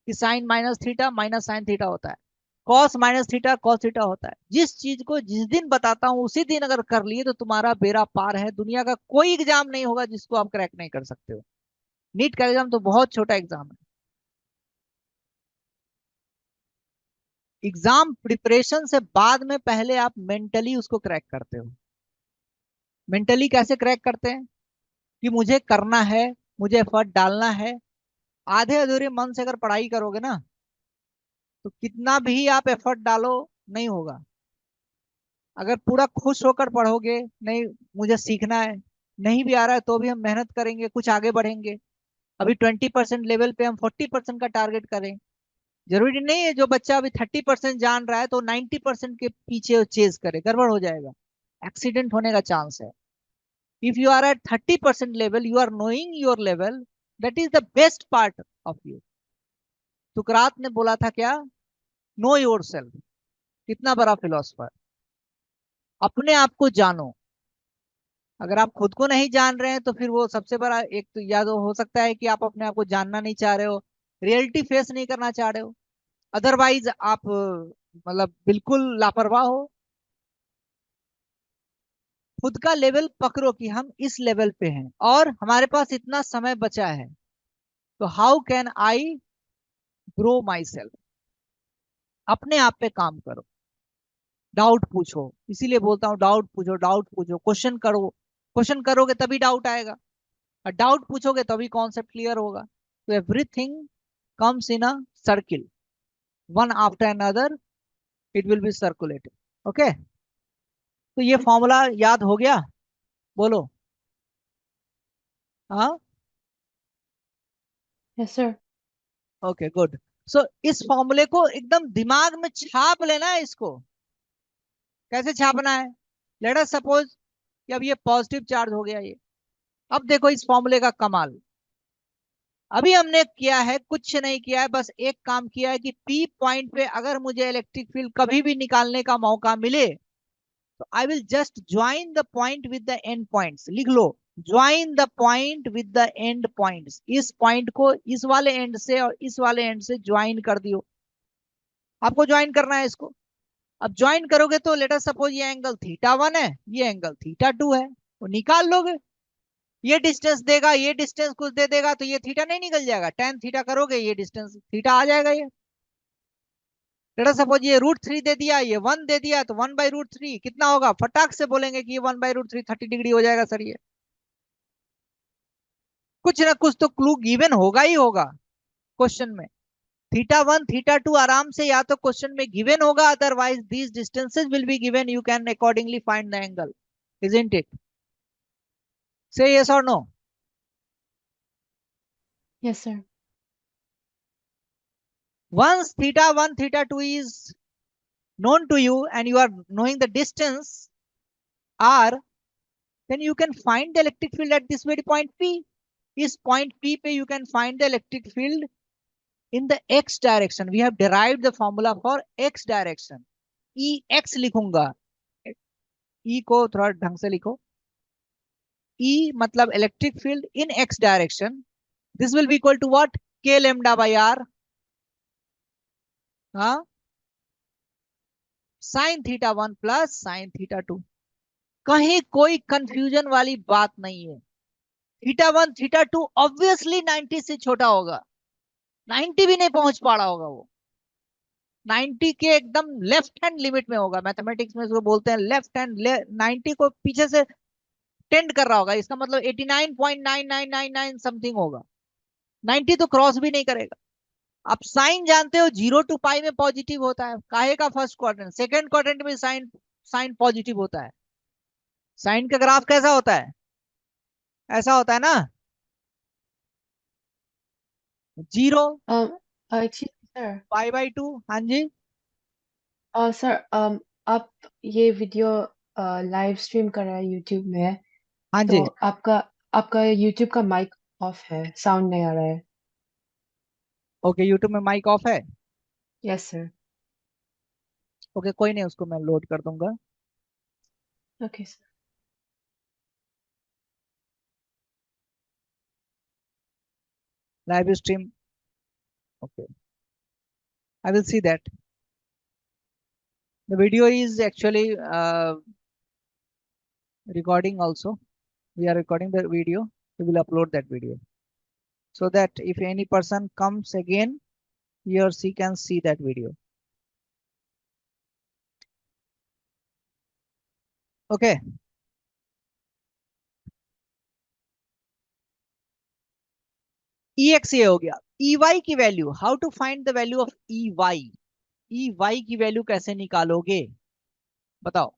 कि sine minus theta minus sine theta होता है, cos minus theta cos theta होता है। जिस चीज को जिस दिन बताता हूं उसी दिन अगर कर लिए तो तुम्हारा बेड़ा पार है। दुनिया का कोई एग्जाम नहीं होगा जिसको आप क्रैक नहीं कर सकते हो। नीट का एग्जाम तो बहुत छोटा एग्जाम है। एग्जाम प्रिपरेशन से बाद में पहले आप मेंटली उसको क्रैक करते हो। मेंटली कैसे क्रैक करते हैं? कि मुझे करना है, मुझे एफर्ट डालना है। आधे अधूरे मन से अगर पढ़ाई करोगे ना, तो कितना भी आप एफर्ट डालो नहीं होगा। अगर पूरा खुश होकर पढ़ोगे, नहीं मुझे सीखना है, नहीं भी आ रहा है तो भी हम मेहनत करेंगे, कुछ आगे बढ़ेंगे। अभी 20% लेवल पे हम 40% का टारगेट करें। जरूरी नहीं है जो बच्चा अभी 30% जान रहा है तो 90% के पीछे चेज करे, गड़बड़ हो जाएगा, एक्सीडेंट होने का चांस है। If you are at 30% level, you are knowing your level, that is the best part of you. सुकरात ने बोला था क्या? Know yourself. कितना बड़ा फिलोसफर। अपने आप को जानो। अगर आप खुद को नहीं जान रहे हैं तो फिर वो सबसे बड़ा एक तो, या तो हो सकता है कि आप अपने आप को जानना नहीं चाह रहे हो, रियलिटी फेस नहीं करना चाह रहे हो, अदरवाइज आप मतलब बिल्कुल लापरवाह हो। खुद का लेवल पकड़ो कि हम इस लेवल पे हैं और हमारे पास इतना समय बचा है, तो how can I grow my self. अपने आप पे काम करो, डाउट पूछो, इसीलिए बोलता हूँ डाउट पूछो, डाउट पूछो, क्वेश्चन करो। क्वेश्चन करोगे तभी डाउट आएगा, और डाउट पूछोगे तभी कॉन्सेप्ट क्लियर होगा। तो everything comes in a circle, one after another, it will be circulated. Okay, तो ये फॉर्मूला याद हो गया? बोलो। हाँ, Yes, sir. Okay good. So इस फॉर्मूले को एकदम दिमाग में छाप लेना है इसको। कैसे छापना है? लेट अस सपोज कि अब ये पॉजिटिव चार्ज हो गया ये। अब देखो इस फॉर्मूले का कमाल। अभी हमने किया है, कुछ नहीं किया है, बस एक काम किया है कि पी पॉइंट पे अगर मुझे इलेक्ट्रिक फील्ड कभी भी निकालने का मौका मिले, तो I will just join the point with the end points. लिख लो, join the point with the end points. इस पॉइंट को इस वाले एंड से और इस वाले एंड से ज्वाइन कर दियो। आपको ज्वाइन करना है इसको। अब ज्वाइन करोगे तो लेट अस सपोज ये एंगल थीटा 1 है, ये एंगल थीटा 2 है, वो निकाल लोगे। ये डिस्टेंस देगा, ये डिस्टेंस कुछ दे देगा, तो ये थीटा नहीं निकल जाएगा? टेन थीटा करोगे ये डिस्टेंस थीटा आ जाएगा ये। लेट अस सपोज ये √3 दे दिया, ये 1 दे दिया, तो 1/√3 कितना होगा? फटाक से बोलेंगे कि ये 1/√3 30 डिग्री हो जाएगा सर। ये कुछ ना कुछ तो क्लू गिवन होगा ही होगा क्वेश्चन में। θ1 θ2 आराम से या तो क्वेश्चन में गिवन होगा, otherwise these distances will be given, you can accordingly find the angle, isn't it? Say yes or no. Yes, sir. Once θ1 θ2 is known to you and you are knowing the distance r, then you can find the electric field at this very point P. इस point P पे you can find the electric field in the x direction. We have derived the formula for x direction. Ex लिखूंगा, E को थोड़ा ढंग से लिखो। E मतलब electric field in x direction, this will be equal to what? K lambda by r, हाँ, sin θ1 plus sin θ2। कहीं कोई कंफ्यूजन वाली बात नहीं है। θ1 θ2 ऑब्वियसली 90 से छोटा होगा, 90 भी नहीं पहुंच पा रहा होगा वो, 90 के एकदम लेफ्ट हैंड लिमिट में होगा। मैथमेटिक्स में इसको बोलते हैं लेफ्ट हैंड, 90 को पीछे से टेंड कर रहा होगा, इसका मतलब 89.9999 समथिंग होगा, 90 तो क्रॉस भी नहीं करेगा। आप साइन जानते हो 0 to पाई में पॉजिटिव होता है, काहे का फर्स्ट क्वाड्रेंट, सेकंड क्वाड्रेंट में साइन साइन पॉजिटिव होता है। साइन का ग्राफ कैसा होता है? ऐसा होता है ना, 0 Excuse me, sir. π/2। हाँ जी, Sir, आप ये वीडियो लाइव स्ट्रीम कर रहे हैं यूट्यूब में, हाँ तो जी। आपका आपका यूट्यूब का माइक ऑफ है, साउंड नहीं आ रहा है। ओके, यूट्यूब में माइक ऑफ है। Yes sir. ओके, कोई नहीं, उसको मैं लोड कर दूंगा। Okay sir. Live stream, okay, I will see that the video is actually recording also. We are recording the video, we will upload that video so that if any person comes again, he or she can see that video. Okay, ex ये हो गया। ey की value, how to find the value of ey की value कैसे निकालोगे बताओ?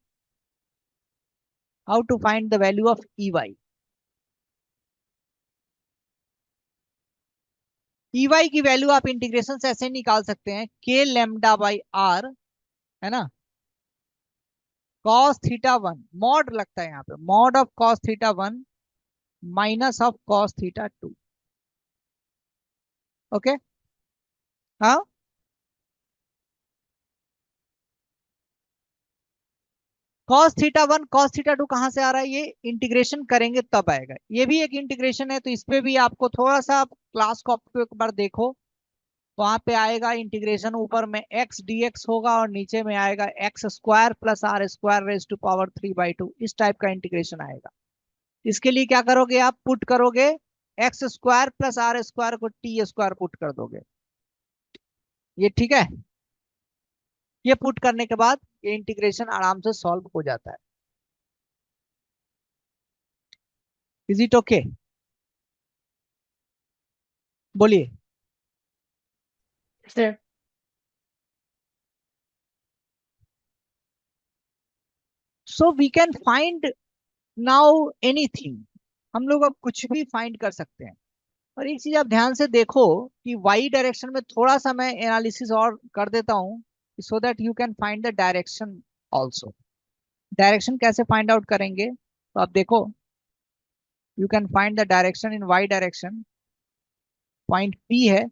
How to find the value of ey? ey की value आप इंटीग्रेशन से ऐसे निकाल सकते हैं, k lambda by r, है ना, cos θ1 मॉड लगता है यहाँ पे, mod of cos θ1 minus of cos θ2। Okay, हाँ, cos θ1 cos θ2 कहां से आ रहा है? ये इंटीग्रेशन करेंगे तब आएगा, ये भी एक इंटीग्रेशन है, तो इस पे भी आपको थोड़ा सा क्लास को आपको एक बार देखो, वहां पे आएगा इंटीग्रेशन, ऊपर में x dx होगा और नीचे में आएगा x² plus r² raise to power 3/2, इस टाइप का इंटीग्रेशन आएगा। इसके लिए क्या करोगे? आप पुट करोगे x² प्लस r² को t² पुट कर दोगे, ये ठीक है। ये पुट करने के बाद ये इंटीग्रेशन आराम से सॉल्व हो जाता है। Is it okay? बोलिए। Sir, so we can find now anything, हम लोग अब कुछ भी फाइंड कर सकते हैं। और एक चीज आप ध्यान से देखो कि वाई डायरेक्शन में थोड़ा सा मैं एनालिसिस और कर देता हूं, so that you can find the direction also. Direction कैसे फाइंड आउट करेंगे? तो आप देखो, you can find the direction in y direction, point p है,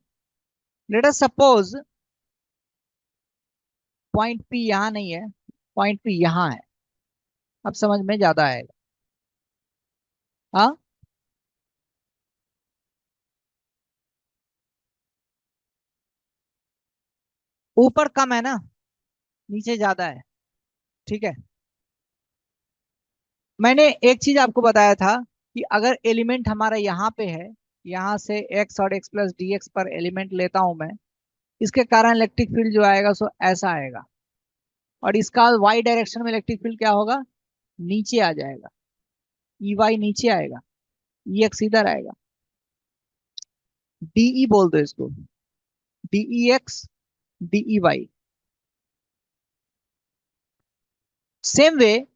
लेट अस सपोज पॉइंट पी यहां नहीं है, पॉइंट पी यहां है, अब समझ में ज्यादा आएगा। हाँ, ऊपर कम है ना, नीचे ज्यादा है, ठीक है। मैंने एक चीज आपको बताया था कि अगर एलिमेंट हमारा यहाँ पे है, यहाँ से x और x प्लस dx पर एलिमेंट लेता हूं मैं, इसके कारण इलेक्ट्रिक फील्ड जो आएगा सो ऐसा आएगा, और इसका वाई डायरेक्शन में इलेक्ट्रिक फील्ड क्या होगा, नीचे आ जाएगा, ई वाई नीचे आएगा, ई एक्स इधर आएगा, डीई बोल दो इसको, D E X D E Y. Same way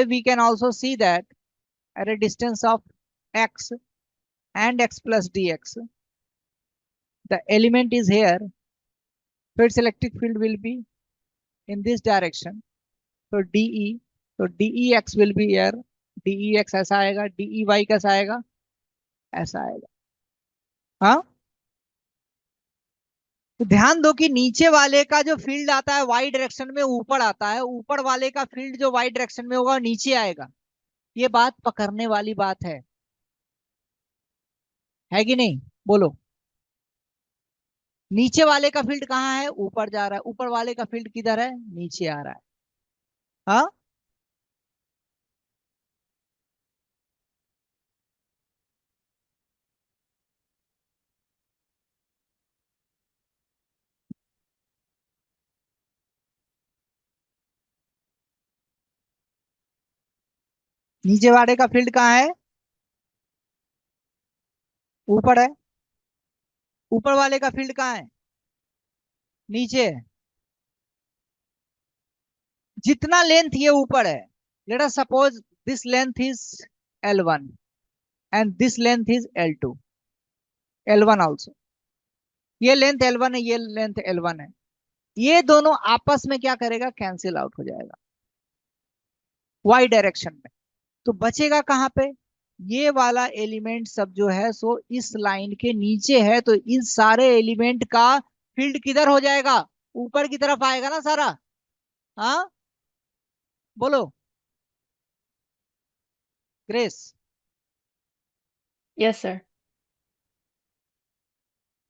we can also see that at a distance of x and x plus dx, the element is here, so its electric field will be in this direction, so DE, so DEX will be here, DEX ऐसा आएगा, DEY कैसा आएगा, ऐसा आएगा। हाँ, तो ध्यान दो कि नीचे वाले का जो फील्ड आता है वाई डायरेक्शन में ऊपर आता है, ऊपर वाले का फील्ड जो वाई डायरेक्शन में होगा नीचे आएगा। ये बात पकड़ने वाली बात है कि नहीं, बोलो। नीचे वाले का फील्ड कहाँ है, ऊपर जा रहा है, ऊपर वाले का फील्ड किधर है, नीचे आ रहा है। हाँ, नीचे वाले का फील्ड कहाँ है, ऊपर है, ऊपर वाले का फील्ड कहाँ है, नीचे है। जितना लेंथ ये ऊपर है, let us suppose this length is L1 and this length is L2, L1 also, ये लेंथ L1 है, ये लेंथ L1 है, ये दोनों आपस में क्या करेगा, कैंसिल आउट हो जाएगा वाई डायरेक्शन में। तो बचेगा कहां पे, ये वाला एलिमेंट सब जो है सो इस लाइन के नीचे है, तो इन सारे एलिमेंट का फील्ड किधर हो जाएगा, ऊपर की तरफ आएगा ना सारा। हाँ, बोलो ग्रेस। Yes sir.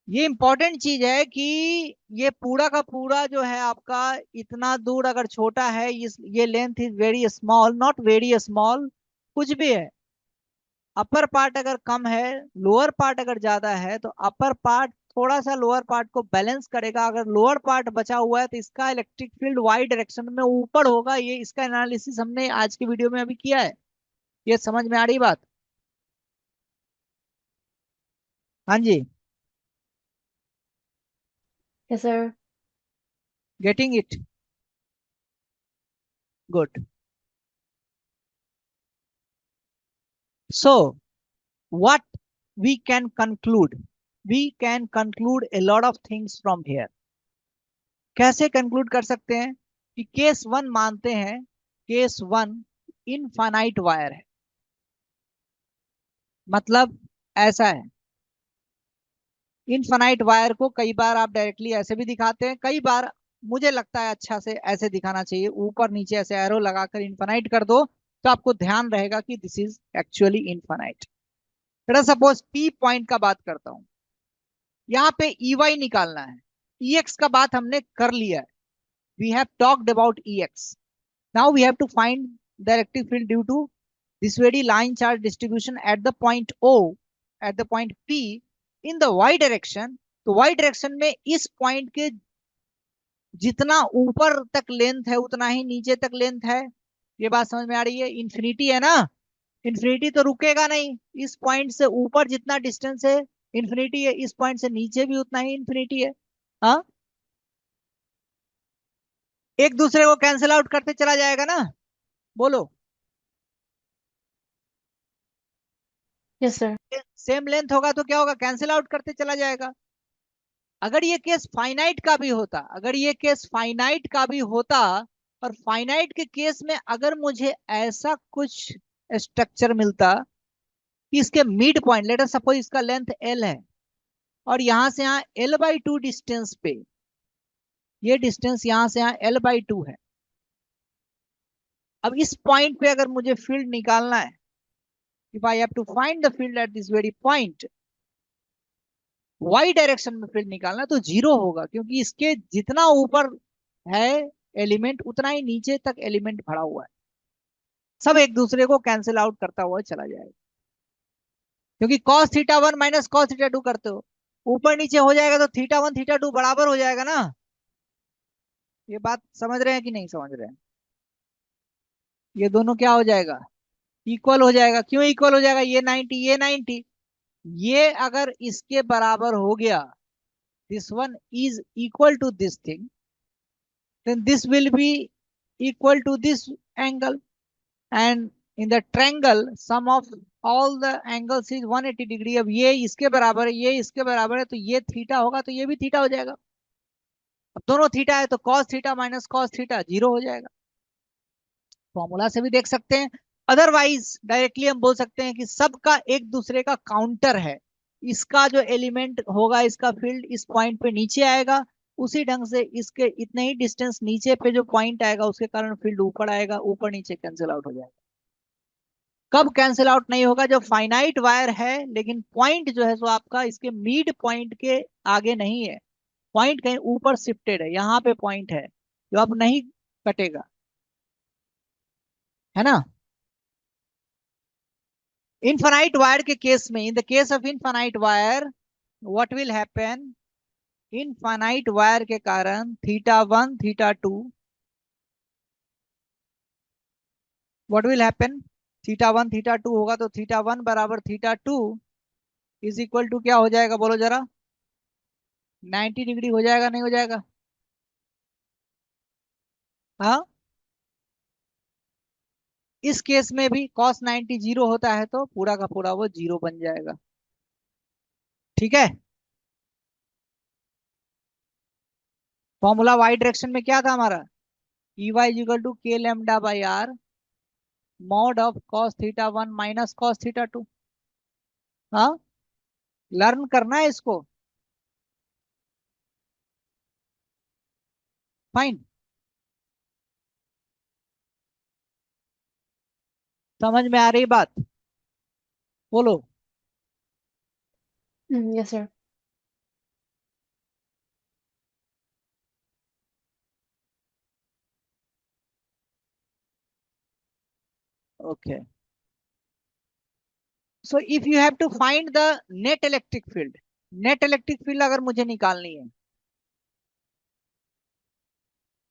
ये इंपॉर्टेंट चीज है कि ये पूरा का पूरा जो है आपका इतना दूर अगर छोटा है, ये length is very small, not very small, कुछ भी है, अपर पार्ट अगर कम है, लोअर पार्ट अगर ज्यादा है, तो अपर पार्ट थोड़ा सा लोअर पार्ट को बैलेंस करेगा। अगर लोअर पार्ट बचा हुआ है तो इसका इलेक्ट्रिक फील्ड वाई डायरेक्शन में ऊपर होगा। ये इसका एनालिसिस हमने आज की वीडियो में अभी किया है। ये समझ में आ रही बात? हाँ जी, yes sir. Getting it, good. So what we can conclude, we can conclude a lot of things from here। कैसे कंक्लूड कर सकते हैं कि केस वन मानते हैं, केस वन इनफाइनाइट वायर है, मतलब ऐसा है। इनफाइनाइट वायर को कई बार आप डायरेक्टली ऐसे भी दिखाते हैं, कई बार मुझे लगता है अच्छा से ऐसे दिखाना चाहिए, ऊपर नीचे ऐसे एरो लगाकर इनफाइनाइट कर दो, तो आपको ध्यान रहेगा कि this is actually infinite. Suppose P point का बात करता हूं, यहाँ पे EY निकालना है, EX का बात हमने कर लिया है, we have talked about EX। now we have to find the electric field due to this very line charge distribution at the point O, at the point P in the y direction। तो y direction में इस point के जितना ऊपर तक length है उतना ही नीचे तक लेंथ है। ये बात समझ में आ रही है? इन्फिनिटी है ना, इन्फिनिटी तो रुकेगा नहीं, इस पॉइंट से ऊपर जितना डिस्टेंस है इन्फिनिटी है, इस पॉइंट से नीचे भी उतना ही इन्फिनिटी है। हाँ, एक दूसरे को कैंसिल आउट करते चला जाएगा ना, बोलो। Yes sir. सेम लेंथ होगा तो क्या होगा, कैंसिल आउट करते चला जाएगा। अगर ये केस फाइनाइट का भी होता, अगर ये केस फाइनाइट का भी होता, और फाइनाइट के केस में अगर मुझे ऐसा कुछ स्ट्रक्चर मिलता कि इसके mid point, let us suppose इसका लेंथ L है, और यहां से यहां L/2 डिस्टेंस पे, ये डिस्टेंस यहां से यहां L/2 है। अब इस पॉइंट पे अगर मुझे फील्ड निकालना है, if I have to find the field at this very point, y direction में फील्ड निकालना, तो जीरो होगा, क्योंकि इसके जितना ऊपर है एलिमेंट उतना ही नीचे तक एलिमेंट भरा हुआ है, सब एक दूसरे को कैंसिल आउट करता हुआ चला जाएगा। क्योंकि cos θ1 माइनस cos θ2 करते हो, ऊपर नीचे हो जाएगा तो θ1 θ2 बराबर हो जाएगा ना। ये बात समझ रहे हैं कि नहीं समझ रहे हैं? ये दोनों क्या हो जाएगा, इक्वल हो जाएगा। क्यों इक्वल हो जाएगा, ये 90 ये 90, ये अगर इसके बराबर हो गया, this one is equal to this thing, then this will be equal to this angle, and in the triangle sum of all the angles is 180 degree. अब ये इसके बराबर है, ये इसके बराबर है, तो ये थीटा होगा तो ये भी थीटा हो जाएगा। अब दोनों थीटा है तो cos theta minus cos theta 0 हो जाएगा। फॉर्मूला से भी देख सकते हैं, अदरवाइज डायरेक्टली हम बोल सकते हैं कि सबका एक दूसरे का काउंटर है। इसका जो एलिमेंट होगा, इसका फील्ड इस पॉइंट पे नीचे आएगा, उसी ढंग से इसके इतने ही डिस्टेंस नीचे पे जो पॉइंट आएगा उसके कारण फील्ड ऊपर आएगा, ऊपर नीचे कैंसिल आउट हो जाएगा। कब कैंसिल आउट नहीं होगा, जो फाइनाइट वायर है लेकिन पॉइंट जो है सो आपका इसके मिड पॉइंट के आगे नहीं है, पॉइंट कहीं ऊपर शिफ्टेड है, यहाँ पे पॉइंट है जो अब नहीं कटेगा, है ना। इनफाइनाइट वायर के केस में, in the case of infinite wire what will happen, infinite wire के कारण θ1 θ2 व्हाट विल हैपन, θ1 θ2 होगा तो θ1 बराबर θ2 इज इक्वल टू क्या हो जाएगा बोलो जरा, 90 डिग्री हो जाएगा नहीं हो जाएगा? हाँ, इस केस में भी cos 90 जीरो होता है तो पूरा का पूरा वो जीरो बन जाएगा। ठीक है, फॉर्मूला वाई डायरेक्शन में क्या था हमारा, E y equal to k lambda by r mod of cos θ1 minus cos θ2। हाँ, लर्न करना है इसको, फाइन। समझ में आ रही बात, बोलो। Yes, sir. Okay, so if you have to find the net electric field, net electric field अगर मुझे निकालनी है,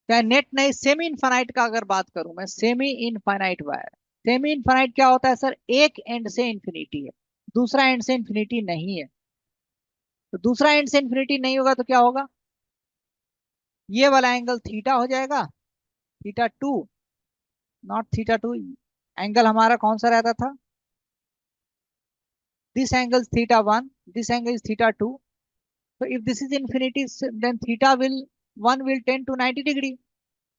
चाहे नेट नहीं, सेमी इनफाइनाइट का अगर बात करूं मैं, semi infinite wire, semi infinite क्या होता है सर, एक एंड से इंफिनिटी है, दूसरा एंड से इंफिनिटी नहीं है। तो दूसरा एंड से इंफिनिटी नहीं होगा तो क्या होगा, ये वाला एंगल थीटा हो जाएगा, θ2, नॉट θ2, एंगल हमारा कौन सा रहता था, this angle θ1, this angle is θ2। so if this is infinity then theta will 1 will tend to 90 degree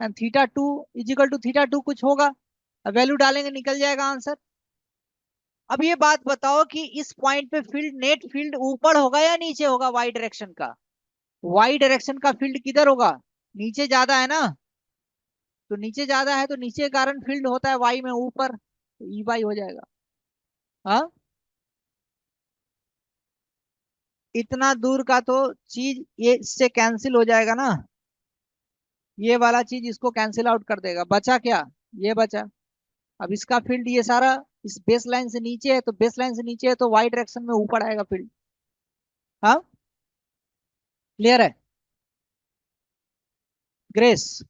and θ2 is equal to θ2 कुछ होगा, वैल्यू डालेंगे निकल जाएगा आंसर। अब ये बात बताओ कि इस पॉइंट पे फील्ड, नेट फील्ड ऊपर होगा या नीचे होगा, वाई डायरेक्शन का, वाई डायरेक्शन का फील्ड किधर होगा, नीचे ज्यादा है ना, तो नीचे ज्यादा है तो नीचे के कारण फील्ड होता है वाई में ऊपर, तो ई वाई हो जाएगा। हाँ, इतना दूर का तो चीज ये इससे कैंसिल हो जाएगा ना, ये वाला चीज इसको कैंसिल आउट कर देगा, बचा क्या, ये बचा। अब इसका फील्ड ये सारा इस बेस लाइन से नीचे है, तो बेस लाइन से नीचे है तो वाई डायरेक्शन में ऊपर आएगा फील्ड। हाँ, क्लियर है ग्रेस?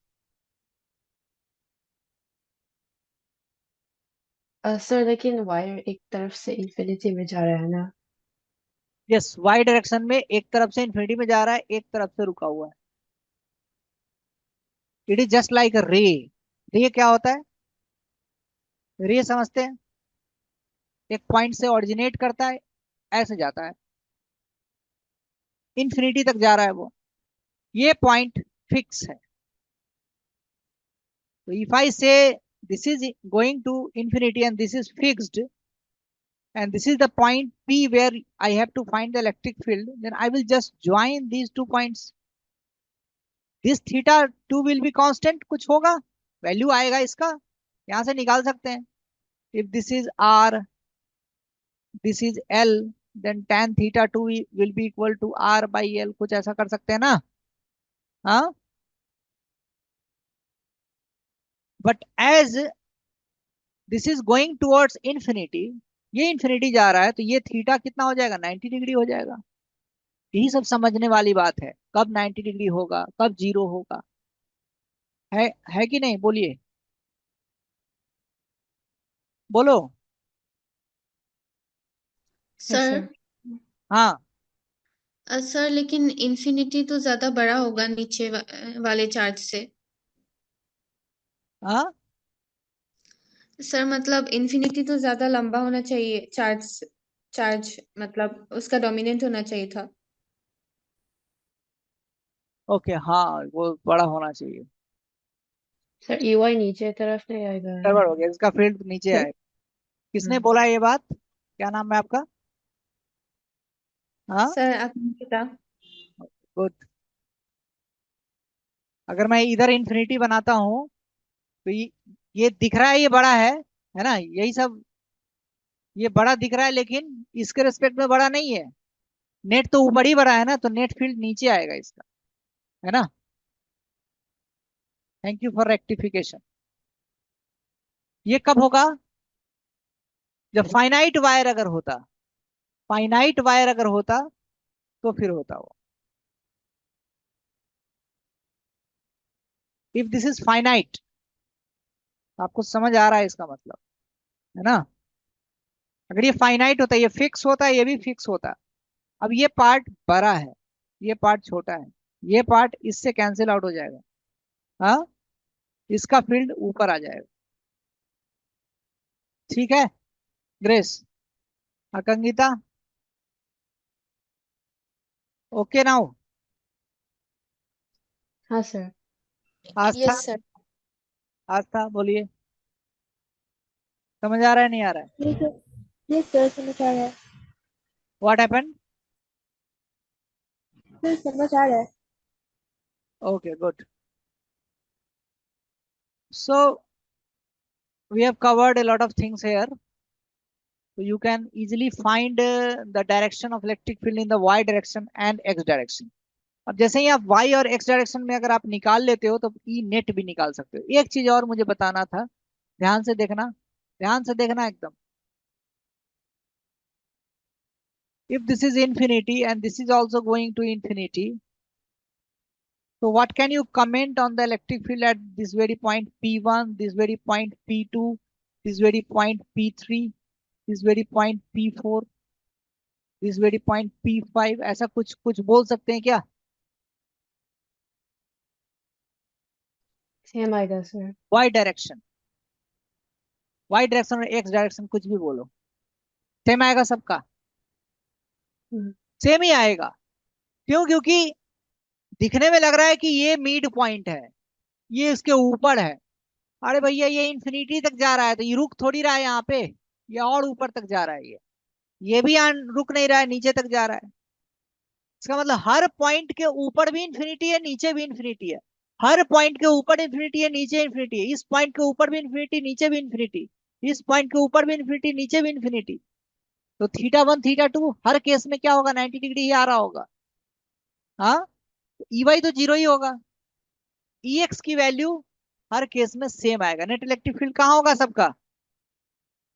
सर लेकिन वायर एक तरफ से इंफिनिटी में जा रहा है ना। यस, वाई डायरेक्शन में एक तरफ से इंफिनिटी में जा रहा है, एक तरफ से रुका हुआ है। इट इज जस्ट लाइक अ रे। रे क्या होता है, रे समझते हैं, एक पॉइंट से ऑरिजिनेट करता है, ऐसे जाता है, इंफिनिटी तक जा रहा है वो, ये पॉइंट फिक्स है। तो इफ आई से this is going to infinity and this is fixed and this is the point P where I have to find the electric field, then I will just join these 2 points. This θ2 will be constant, कुछ होगा, value आएगा इसका, यहां से निकाल सकते हैं। if this is R, this is L, then tan θ2 will be equal to R by L, कुछ ऐसा कर सकते हैं ना। हाँ, but as this is going towards infinity, ये इंफिनिटी जा रहा है तो ये थीटा कितना हो जाएगा, 90 डिग्री हो जाएगा। यही सब समझने वाली बात है, कब 90 डिग्री होगा, कब जीरो होगा। है कि नहीं, बोलिए, बोलो। Yes sir. सर। हाँ। सर लेकिन इन्फिनिटी तो ज्यादा बड़ा होगा नीचे वाले चार्ज से। हाँ, सर मतलब इन्फिनिटी तो ज्यादा लंबा होना चाहिए, चार्ज चार्ज मतलब उसका डोमिनेंट होना चाहिए था। ओके, हाँ, वो बड़ा होना चाहिए। सर EY नीचे तरफ नहीं आएगा। गड़बड़ हो गया, इसका फील्ड नीचे आए। किसने बोला ये बात, क्या नाम है आपका? हाँ, सर आप बता। गुड। अगर मैं इधर इंफिनिटी बनाता हूँ तो ये दिख रहा है, ये बड़ा है ना, यही सब। ये बड़ा दिख रहा है लेकिन इसके रिस्पेक्ट में बड़ा नहीं है। नेट तो ऊपर ही बड़ा है ना, तो नेट फील्ड नीचे आएगा इसका, है ना। Thank you for rectification. ये कब होगा? जब फाइनाइट वायर अगर होता, फाइनाइट वायर अगर होता तो फिर होता वो। इफ दिस इज फाइनाइट, आपको समझ आ रहा है इसका मतलब, है ना। अगर ये फाइनाइट होता, ये फिक्स होता, ये भी फिक्स होता। अब ये पार्ट बड़ा है, ये पार्ट छोटा है, ये पार्ट इससे कैंसिल आउट हो जाएगा। हाँ, इसका फील्ड ऊपर आ जाएगा। ठीक है ग्रेस, आकांगिता, ओके नाउ। हाँ सर। आस्था, यस सर। आस्था बोलिए, समझ आ रहा है नहीं आ रहा है? ये सर, ये सर समझ आ रहा है। What happened? सर समझ आ रहा है। Okay good. So we have covered a lot of things here. So you can easily find the direction of electric field in the y direction and x direction. अब जैसे ही आप y और x direction में अगर आप निकाल लेते हो तो ई नेट भी निकाल सकते हो। एक चीज और मुझे बताना था, ध्यान से देखना, ध्यान से देखना एकदम। If this is infinity and this is also going to infinity, so what can you comment on the electric field at this very point P1, this very point P2, this very point P3, this very point P4, this very point P5, ऐसा कुछ कुछ बोल सकते हैं क्या? Same आएगा sir. Y direction, Y direction और X direction कुछ भी बोलो, सेम आएगा सबका, सेम ही आएगा। क्यों? क्योंकि दिखने में लग रहा है कि ये मिड पॉइंट है, ये इसके ऊपर है। अरे भैया ये इंफिनिटी तक जा रहा है तो ये रुक थोड़ी रहा है यहाँ पे, ये और ऊपर तक जा रहा है। ये भी यहाँ रुक नहीं रहा है, नीचे तक जा रहा है। इसका मतलब हर पॉइंट के ऊपर भी इंफिनिटी है, नीचे भी इंफिनिटी है। हर पॉइंट के ऊपर इंफिनिटी है, नीचे इंफिनिटी है। इस पॉइंट के ऊपर भी इंफिनिटी, नीचे भी इंफिनिटी। इस पॉइंट के ऊपर भी इंफिनिटी, नीचे भी इंफिनिटी। तो थीटा 1 थीटा 2 हर केस में क्या होगा, 90 डिग्री ही आ रहा होगा। हाँ, ई वाई तो जीरो ही होगा। ई एक्स की वैल्यू हर केस में सेम आएगा। नेट इलेक्ट्रिक फील्ड कहाँ होगा सबका,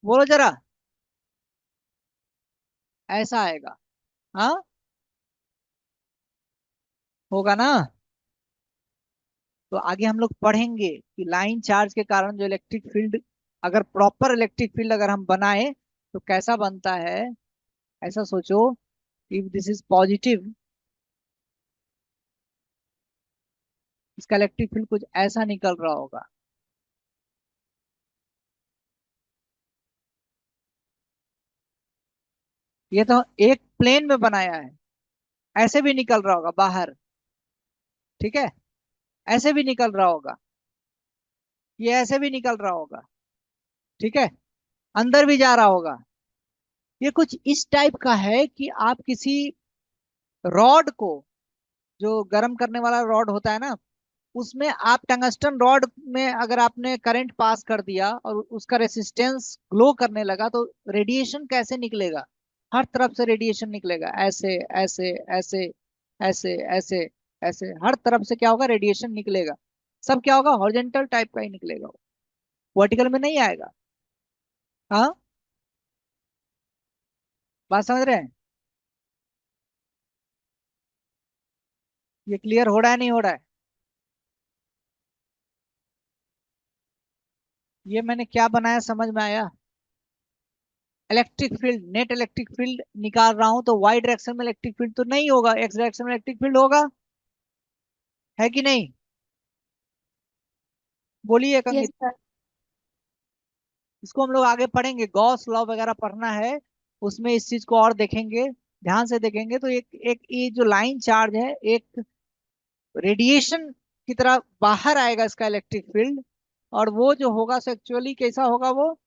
बोलो जरा। ऐसा आएगा। हाँ, होगा ना। तो आगे हम लोग पढ़ेंगे कि लाइन चार्ज के कारण जो इलेक्ट्रिक फील्ड, अगर प्रॉपर इलेक्ट्रिक फील्ड अगर हम बनाए तो कैसा बनता है। ऐसा सोचो, इफ दिस इज पॉजिटिव, इसका इलेक्ट्रिक फील्ड कुछ ऐसा निकल रहा होगा। ये तो एक प्लेन में बनाया है, ऐसे भी निकल रहा होगा बाहर। ठीक है, ऐसे भी निकल रहा होगा, ये ऐसे भी निकल रहा होगा। ठीक है, अंदर भी जा रहा होगा। ये कुछ इस टाइप का है कि आप किसी रॉड को, जो गर्म करने वाला रॉड होता है ना, उसमें आप टंगस्टन रॉड में अगर आपने करंट पास कर दिया और उसका रेसिस्टेंस ग्लो करने लगा तो रेडिएशन कैसे निकलेगा। हर तरफ से रेडिएशन निकलेगा, ऐसे ऐसे ऐसे ऐसे ऐसे ऐसे, हर तरफ से क्या होगा, रेडिएशन निकलेगा। सब क्या होगा, हॉरिजॉन्टल टाइप का ही निकलेगा, वर्टिकल में नहीं आएगा। हाँ, बात समझ रहे हैं? ये क्लियर हो रहा है नहीं हो रहा है? ये मैंने क्या बनाया समझ में आया? Electric field, net electric field निकाल रहा हूं तो वाई डायरेक्शन में इलेक्ट्रिक फील्ड तो नहीं होगा, एक्स डायरेक्शन में इलेक्ट्रिक फील्ड होगा, है कि नहीं? बोलिए Yes, कंगित। sir. इसको हम लोग आगे पढ़ेंगे, गॉस लॉ वगैरह पढ़ना है, उसमें इस चीज को और देखेंगे, ध्यान से देखेंगे। तो एक एक ये जो लाइन चार्ज है, एक रेडिएशन की तरह बाहर आएगा इसका इलेक्ट्रिक फील्ड, और वो जो होगा सो एक्चुअली कैसा होगा, वो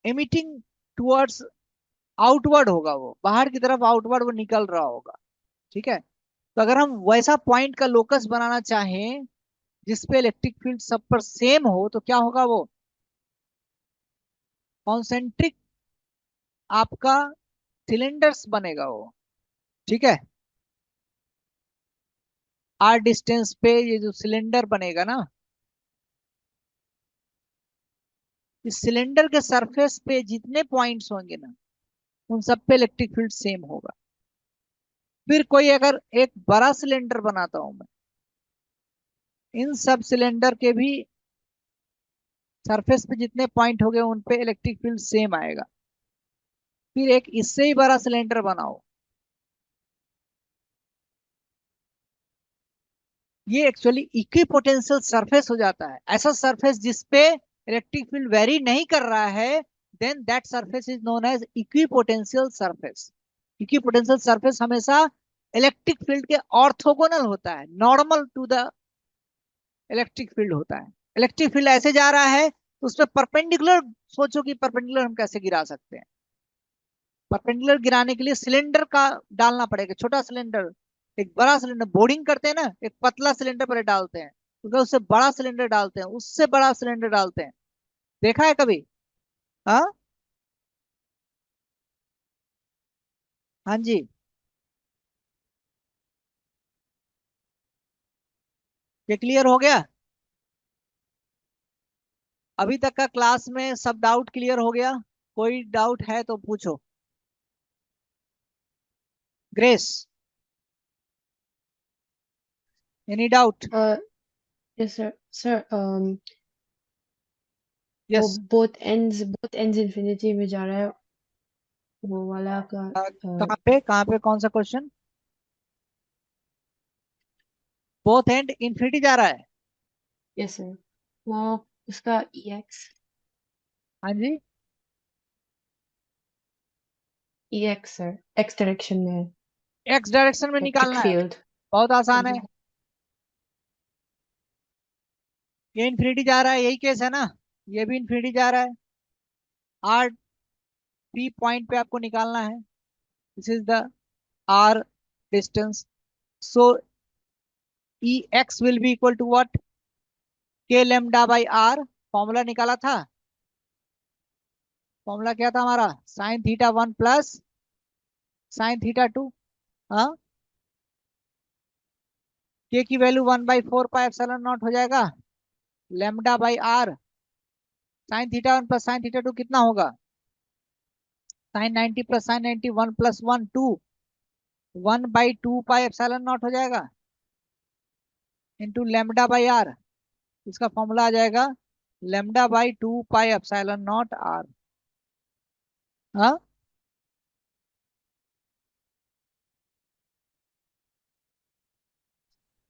एमिटिंग टुवर्ड्स आउटवर्ड होगा, वो बाहर की तरफ आउटवर्ड वो निकल रहा होगा। ठीक है, तो अगर हम वैसा पॉइंट का लोकस बनाना चाहें जिसपे इलेक्ट्रिक फील्ड सब पर सेम हो, तो क्या होगा, वो कॉन्सेंट्रिक आपका सिलेंडर्स बनेगा वो। ठीक है, आर डिस्टेंस पे ये जो सिलेंडर बनेगा ना, इस सिलेंडर के सरफेस पे जितने पॉइंट्स होंगे ना, उन सब पे इलेक्ट्रिक फील्ड सेम होगा। फिर कोई अगर एक बड़ा सिलेंडर बनाता हूं मैं, इन सब सिलेंडर के भी सरफेस पे जितने पॉइंट हो गए उन पे इलेक्ट्रिक फील्ड सेम आएगा। फिर एक इससे ही बड़ा सिलेंडर बनाओ, ये एक्चुअली इक्विपोटेंशियल सरफेस हो जाता है। ऐसा सरफेस जिसपे इलेक्ट्रिक फील्ड वेरी नहीं कर रहा है, then that surface is known as equipotential surface. Equipotential surface हमेशा इलेक्ट्रिक फील्ड के ऑर्थोगोनल होता है, normal to the electric field होता है। इलेक्ट्रिक फील्ड ऐसे जा रहा है तो उस पर परपेंडिकुलर, सोचो कि परपेंडिकुलर हम कैसे गिरा सकते हैं। परपेंडिकुलर गिराने के लिए सिलेंडर का डालना पड़ेगा, छोटा सिलेंडर, एक बड़ा सिलेंडर बोर्डिंग करते हैं ना, एक पतला सिलेंडर पर डालते हैं, क्योंकि उससे बड़ा सिलेंडर डालते हैं, उससे बड़ा सिलेंडर डालते हैं। देखा है कभी? हाँ, हाँ जी। ये क्लियर हो गया? अभी तक का क्लास में सब डाउट क्लियर हो गया? कोई डाउट है तो पूछो। Grace, any doubt? Yes, sir. Sir, वो यस। both ends infinity में जा रहा है, वो वाला का कहाँ पे कौन सा क्वेश्चन? बोथ एंड इंफिनिटी जा रहा है? yes sir, वो उसका हाँ जी। ex sir, x डायरेक्शन में है, एक्स डायरेक्शन में इलेक्ट्रिक निकालना है, फील्ड। बहुत हाँ आसान है। जी। ये इन्फिनिटी जा रहा है, यही केस है ना, ये भी इन्फिनिटी जा रहा है। आर पी पॉइंट पे आपको निकालना है, this is the R distance. So E X will be equal to what? K lambda by R. Formula निकाला था, फॉर्मूला क्या था हमारा? Sine theta one plus sine theta two. हाँ, के की वैल्यू 1/4 पाई एप्सिलॉन नॉट हो जाएगा, lambda by R. Sine theta one plus sine theta two कितना होगा? Sine 90 plus sine 90, 1 + 1 2, 1/2 pi epsilon naught हो जाएगा, इंटू लेमडा बाई आर। इसका फॉर्मूला आ जाएगा लेमडा/2 पाई एप्सिलॉन नॉट आर। हाँ,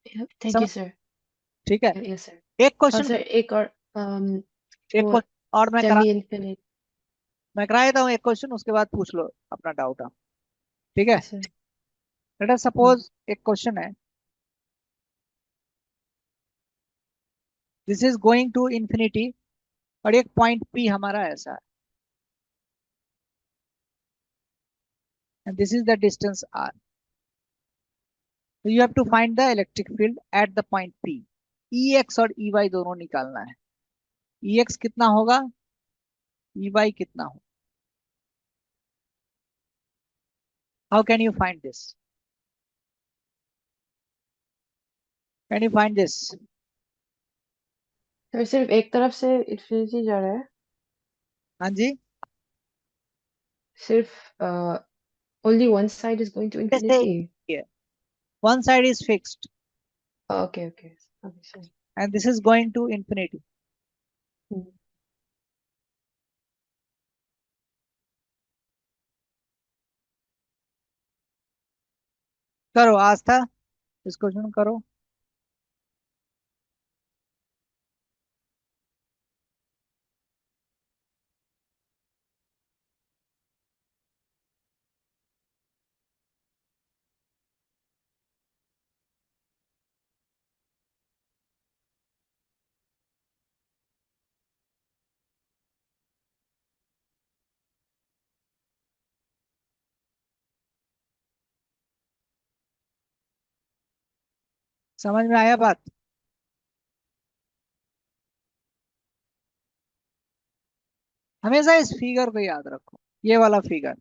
थैंक यू समझ? सर। ठीक है, यस सर। एक और क्वेश्चन, सर एक और एक वो क्वेश्चन और सेमी इनफिनिट। मैं करा देता हूँ एक क्वेश्चन, उसके बाद पूछ लो अपना डाउट आप। ठीक है, यस सर। लेट अस सपोज एक क्वेश्चन है, this is going to infinity, और एक पॉइंट पी हमारा ऐसा है, and this is the distance R. You have to find the electric field at the point P. E X और E Y दोनों निकालना है। ई एक्स कितना होगा, ई वाई कितना हो? How can you find this? Can you find this? Sir सिर्फ एक तरफ से इन्फिनिटी जा रहा है, हाँ जी। सिर्फ only one side is going to जैसे infinity. ये one side is fixed Okay, okay. Okay, sorry. and this is going to infinity. Hmm. करो आस्था, इस क्वेश्चन करो. समझ में आया बात? हमेशा इस फिगर को याद रखो, ये वाला फिगर.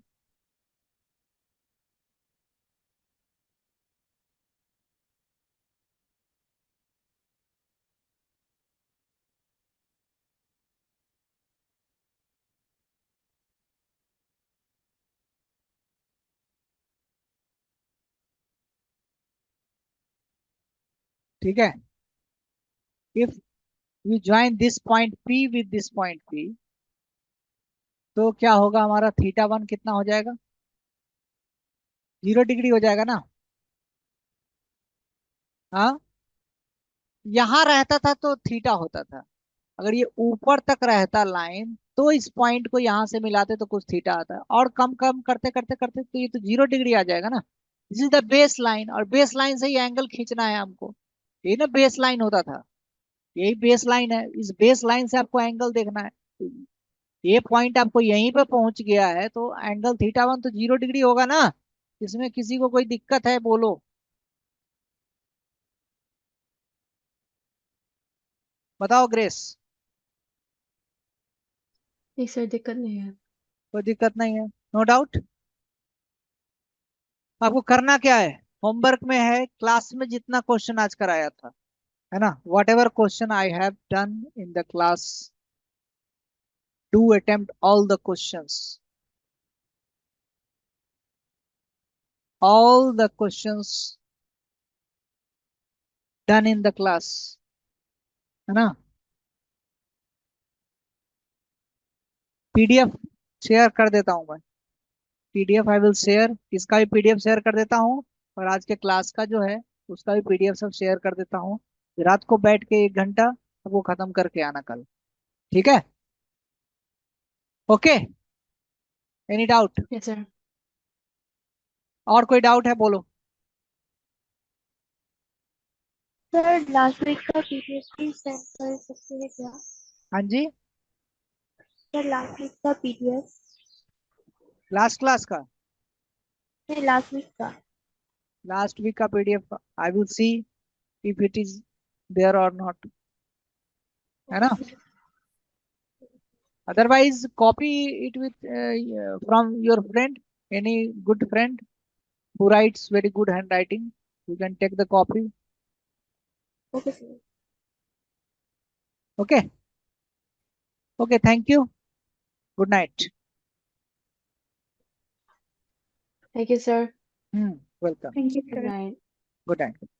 ठीक है. If you join this point P with this point P, तो क्या होगा हमारा θ1 कितना हो जाएगा? 0 डिग्री हो जाएगा ना. हाँ, यहाँ रहता था तो थीटा होता था. अगर ये ऊपर तक रहता लाइन तो इस पॉइंट को यहाँ से मिलाते तो कुछ थीटा आता है, और कम कम करते करते करते तो ये तो 0 डिग्री आ जाएगा ना. This is the base line, और बेस लाइन से ही एंगल खींचना है हमको. ये ना बेस लाइन होता था, यही बेस लाइन है. इस बेस लाइन से आपको एंगल देखना है. ये पॉइंट आपको यहीं पे पहुंच गया है तो एंगल θ1 तो 0 डिग्री होगा ना. इसमें किसी को कोई दिक्कत है बोलो? बताओ ग्रेस. नहीं सर, दिक्कत नहीं है. कोई दिक्कत नहीं है, नो डाउट. आपको करना क्या है? होमवर्क में है क्लास में जितना क्वेश्चन आज कराया था, है ना, what ever question I have done in the class, do attempt all the questions, all the questions done in the class, है ना. पीडीएफ शेयर कर देता हूं मैं. पीडीएफ आई विल शेयर, इसका भी पीडीएफ शेयर कर देता हूँ, और आज के क्लास का जो है उसका भी पीडीएफ सब शेयर कर देता हूँ. रात को बैठ के 1 घंटा वो खत्म करके आना कल. ठीक है? Okay. Any doubt? Yes sir. और कोई डाउट है बोलो. सर लास्ट वीक का पीडीएफ भी सेंड कर सकते हैं क्या? हाँ जी. सर लास्ट वीक का पीडीएफ, लास्ट क्लास का, नहीं लास्ट वीक का. लास्ट वीक का PDF I will see if it is there और नॉट, है ना. Otherwise, copy it with from your friend, any good friend who writes very good handwriting. You can take the copy. Okay sir. Okay. Okay. Thank you. Good night. Thank you sir. Welcome. Thank you good sir. Night. Good night.